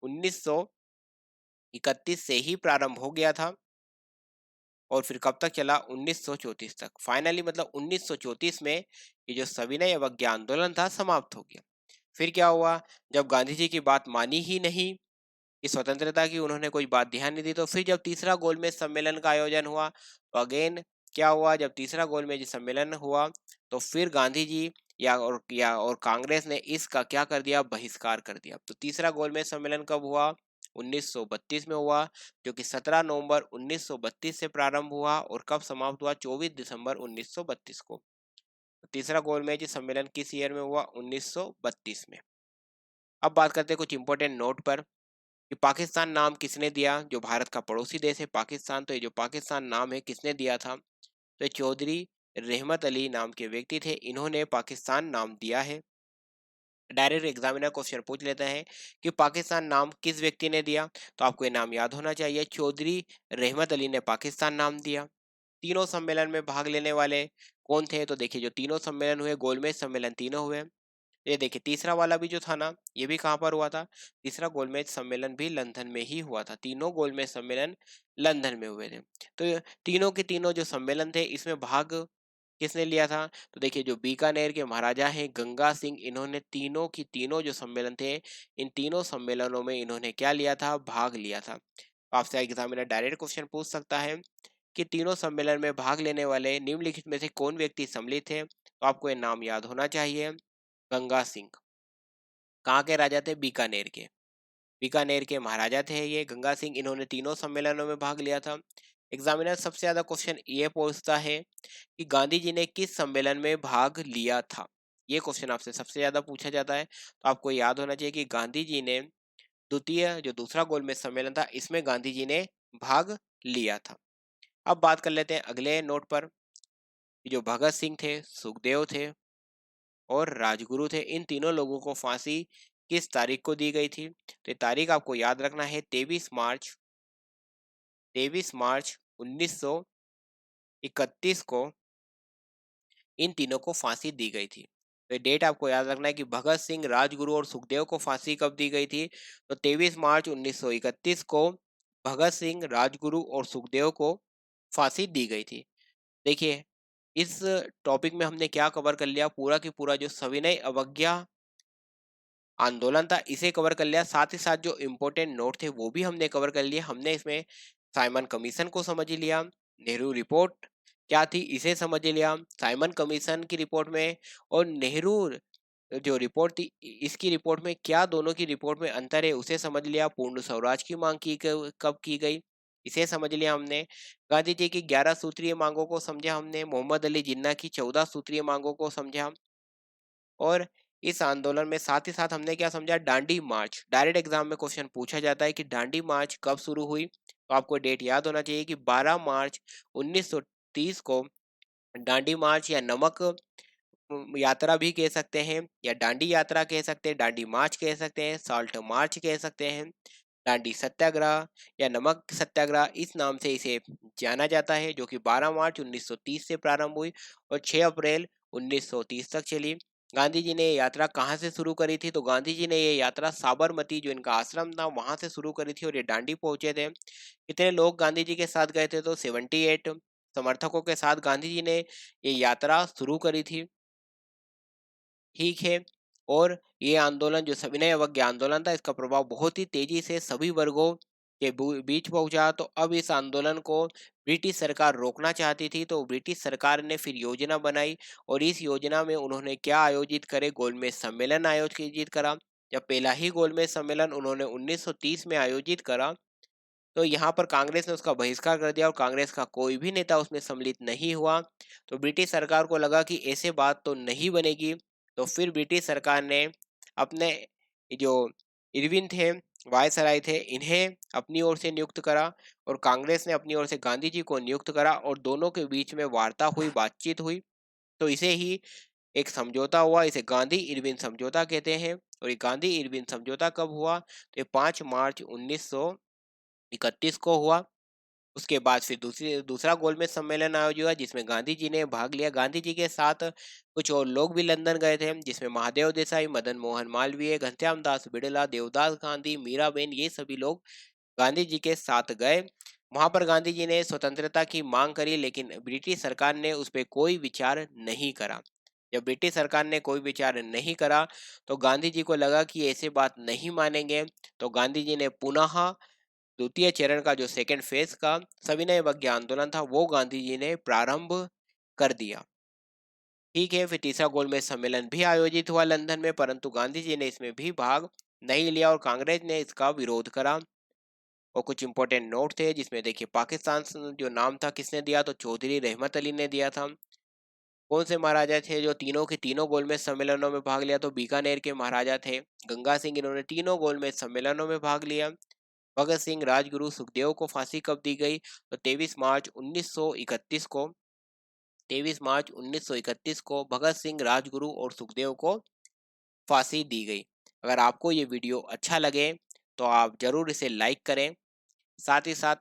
1931 से ही प्रारंभ हो गया था और फिर कब तक चला, 1934 तक। फाइनली मतलब 1934 में ये जो सविनय अवज्ञा आंदोलन था समाप्त हो गया। फिर क्या हुआ, जब गांधी जी की बात मानी ही नहीं कि स्वतंत्रता की, उन्होंने कोई बात ध्यान नहीं दी, तो फिर जब तीसरा गोलमेज सम्मेलन का आयोजन हुआ, तो अगेन क्या हुआ, जब तीसरा गोलमेज सम्मेलन हुआ तो फिर गांधी जी और कांग्रेस ने इसका क्या कर दिया, बहिष्कार कर दिया। तो तीसरा गोलमेज सम्मेलन कब हुआ, 1932 में हुआ, जो कि 17 नवंबर 1932 से प्रारंभ हुआ और कब समाप्त हुआ, 24 दिसंबर 1932 को। तो तीसरा गोलमेज सम्मेलन किस ईयर में हुआ, 1932 में। अब बात करते हैं कुछ इंपॉर्टेंट नोट पर कि पाकिस्तान नाम किसने दिया, जो भारत का पड़ोसी देश है पाकिस्तान, तो ये जो पाकिस्तान नाम है किसने दिया था, तो ये चौधरी रहमत अली नाम के व्यक्ति थे, इन्होंने पाकिस्तान नाम दिया है। डायरेक्ट एग्जामिनर क्वेश्चन पूछ लेते हैं कि पाकिस्तान नाम किस व्यक्ति ने दिया, तो आपको ये नाम याद होना चाहिए, चौधरी रहमत अली ने पाकिस्तान नाम दिया। तीनों सम्मेलन में भाग लेने वाले कौन थे, तो देखिए जो तीनों सम्मेलन हुए, गोलमेज सम्मेलन तीनों हुए। ये देखिए तीसरा वाला भी जो था ना, ये भी कहाँ पर हुआ था, तीसरा गोलमेज सम्मेलन भी लंदन में ही हुआ था। तीनों गोलमेज सम्मेलन लंदन में हुए थे। तो ये तीनों के तीनों जो सम्मेलन थे इसमें भाग किसने लिया था, तो देखिए जो बीकानेर के महाराजा हैं गंगा सिंह, इन्होंने तीनों की तीनों जो सम्मेलन थे, इन तीनों सम्मेलनों में इन्होंने क्या लिया था, भाग लिया था। तो आपसे एग्जामिनर डायरेक्ट क्वेश्चन पूछ सकता है कि तीनों सम्मेलन में भाग लेने वाले निम्नलिखित में से कौन व्यक्ति सम्मिलित थे, तो आपको ये नाम याद होना चाहिए, गंगा सिंह। कहाँ के राजा थे, बीकानेर के, बीकानेर के महाराजा थे ये गंगा सिंह, इन्होंने तीनों सम्मेलनों में भाग लिया था। एग्जामिनर सबसे ज्यादा क्वेश्चन ये पूछता है कि गांधी जी ने किस सम्मेलन में भाग लिया था, ये क्वेश्चन आपसे सबसे ज्यादा पूछा जाता है। तो आपको याद होना चाहिए कि गांधी जी ने द्वितीय जो दूसरा गोलमेज सम्मेलन था इसमें गांधी जी ने भाग लिया था। अब बात कर लेते हैं अगले नोट पर, कि जो भगत सिंह थे, सुखदेव थे और राजगुरु थे, इन तीनों लोगों को फांसी किस तारीख को दी गई थी, तो ये तारीख आपको याद रखना है, 23 मार्च 1931 को इन तीनों को फांसी दी गई थी। तो ये डेट आपको याद रखना है कि भगत सिंह, राजगुरु और सुखदेव को फांसी कब दी गई थी, तो 23 मार्च 1931 को भगत सिंह, राजगुरु और सुखदेव को फांसी दी गई थी। देखिए इस टॉपिक में हमने क्या कवर कर लिया, पूरा की पूरा जो सविनय अवज्ञा आंदोलन था इसे कवर कर लिया, साथ ही साथ जो इम्पोर्टेंट नोट थे वो भी हमने कवर कर लिए। हमने इसमें साइमन कमीशन को समझ लिया, नेहरू रिपोर्ट क्या थी इसे समझ लिया, साइमन कमीशन की रिपोर्ट में और नेहरू जो रिपोर्ट थी इसकी रिपोर्ट में क्या दोनों की रिपोर्ट में अंतर है उसे समझ लिया, पूर्ण स्वराज की मांग कब की गई इसे समझ लिया हमने, गांधी जी की 11 सूत्रीय मांगों को समझा हमने, मोहम्मद अली जिन्ना की 14 सूत्रीय मांगों को समझा। और इस आंदोलन में साथ ही साथ हमने क्या समझा, डांडी मार्च, डायरेक्ट एग्जाम में क्वेश्चन पूछा जाता है कि डांडी मार्च कब शुरू हुई, तो आपको डेट याद होना चाहिए कि 12 मार्च 1930 को डांडी मार्च या नमक यात्रा भी कह सकते हैं या डांडी यात्रा कह सकते हैं, डांडी मार्च कह सकते हैं, साल्ट मार्च कह सकते हैं, डांडी सत्याग्रह या नमक सत्याग्रह इस नाम से इसे जाना जाता है, जो कि 12 मार्च 1930 से प्रारंभ हुई और 6 अप्रैल 1930 तक चली। गांधी जी ने ये यात्रा कहाँ से शुरू करी थी, तो गांधी जी ने ये यात्रा साबरमती जो इनका आश्रम था वहां से शुरू करी थी और ये डांडी पहुंचे थे। कितने लोग गांधी जी के साथ गए थे, तो 78 समर्थकों के साथ गांधी जी ने ये यात्रा शुरू करी थी। ठीक है। और ये आंदोलन जो सविनय अवज्ञा आंदोलन था इसका प्रभाव बहुत ही तेजी से सभी वर्गों के बीच पहुंचा, तो अब इस आंदोलन को ब्रिटिश सरकार रोकना चाहती थी, तो ब्रिटिश सरकार ने फिर योजना बनाई और इस योजना में उन्होंने क्या आयोजित करे, गोलमेज सम्मेलन आयोजित करा। जब पहला ही गोलमेज सम्मेलन उन्होंने 1930 में आयोजित करा, तो यहाँ पर कांग्रेस ने उसका बहिष्कार कर दिया और कांग्रेस का कोई भी नेता उसमें सम्मिलित नहीं हुआ। तो ब्रिटिश सरकार को लगा कि ऐसे बात तो नहीं बनेगी, तो फिर ब्रिटिश सरकार ने अपने जो इरविन थे, वायसराय थे, इन्हें अपनी ओर से नियुक्त करा और कांग्रेस ने अपनी ओर से गांधी जी को नियुक्त करा और दोनों के बीच में वार्ता हुई, बातचीत हुई, तो इसे ही एक समझौता हुआ, इसे गांधी इरविन समझौता कहते हैं। और ये गांधी इरविन समझौता कब हुआ, तो ये 5 मार्च 1931 को हुआ। उसके बाद फिर दूसरा गोलमेज सम्मेलन आयोजित हुआ जिसमें गांधी जी ने भाग लिया। गांधी जी के साथ कुछ और लोग भी लंदन गए थे, जिसमें महादेव देसाई, मदन मोहन मालवीय, घनश्याम दास बिड़ला, देवदास गांधी, मीराबेन, ये सभी लोग गांधी जी के साथ गए। वहां पर गांधी जी ने स्वतंत्रता की मांग करी, लेकिन ब्रिटिश सरकार ने उस पर कोई विचार नहीं करा। जब ब्रिटिश सरकार ने कोई विचार नहीं करा, तो गांधी जी को लगा कि ऐसे बात नहीं मानेंगे, तो गांधी जी ने पुनः द्वितीय चरण का जो सेकंड फेज का सविनय अवज्ञा आंदोलन था वो गांधी जी ने प्रारंभ कर दिया। ठीक है, फिर तीसरा गोलमेज सम्मेलन भी आयोजित हुआ लंदन में, परंतु गांधी जी ने इसमें भी भाग नहीं लिया और कांग्रेस ने इसका विरोध करा। और कुछ इंपॉर्टेंट नोट थे जिसमें देखिए, पाकिस्तान जो नाम था किसने दिया, तो चौधरी रहमत अली ने दिया था। कौन से महाराजा थे जो तीनों के तीनों गोलमेज सम्मेलनों में भाग लिया, तो बीकानेर के महाराजा थे गंगा सिंह, इन्होंने तीनों गोलमेज सम्मेलनों में भाग लिया। भगत सिंह, राजगुरु, सुखदेव को फांसी कब दी गई, तो 23 मार्च 1931 को भगत सिंह, राजगुरु और सुखदेव को फांसी दी गई। अगर आपको ये वीडियो अच्छा लगे तो आप जरूर इसे लाइक करें, साथ ही साथ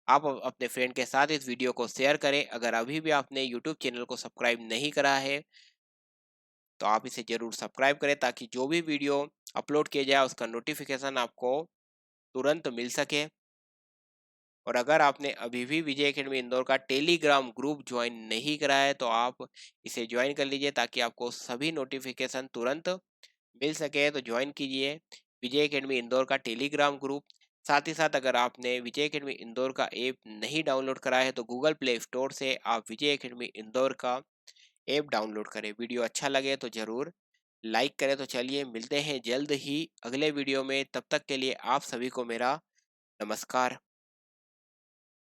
आप अपने फ्रेंड के साथ इस वीडियो को शेयर करें। अगर अभी भी आपने यूट्यूब चैनल को सब्सक्राइब नहीं करा है तो आप इसे जरूर सब्सक्राइब करें, ताकि जो भी वीडियो अपलोड किया जाए उसका नोटिफिकेशन आपको तुरंत मिल सके। और अगर आपने अभी भी विजय एकेडमी इंदौर का टेलीग्राम ग्रुप ज्वाइन नहीं करा है तो आप इसे ज्वाइन कर लीजिए, ताकि आपको सभी नोटिफिकेशन तुरंत मिल सके। तो ज्वाइन कीजिए विजय एकेडमी इंदौर का टेलीग्राम ग्रुप। साथ ही साथ अगर आपने विजय एकेडमी इंदौर का ऐप नहीं डाउनलोड करा है तो गूगल प्ले स्टोर से आप विजय एकेडमी इंदौर का ऐप डाउनलोड करें। वीडियो अच्छा लगे तो ज़रूर लाइक करें। तो चलिए मिलते हैं जल्द ही अगले वीडियो में, तब तक के लिए आप सभी को मेरा नमस्कार।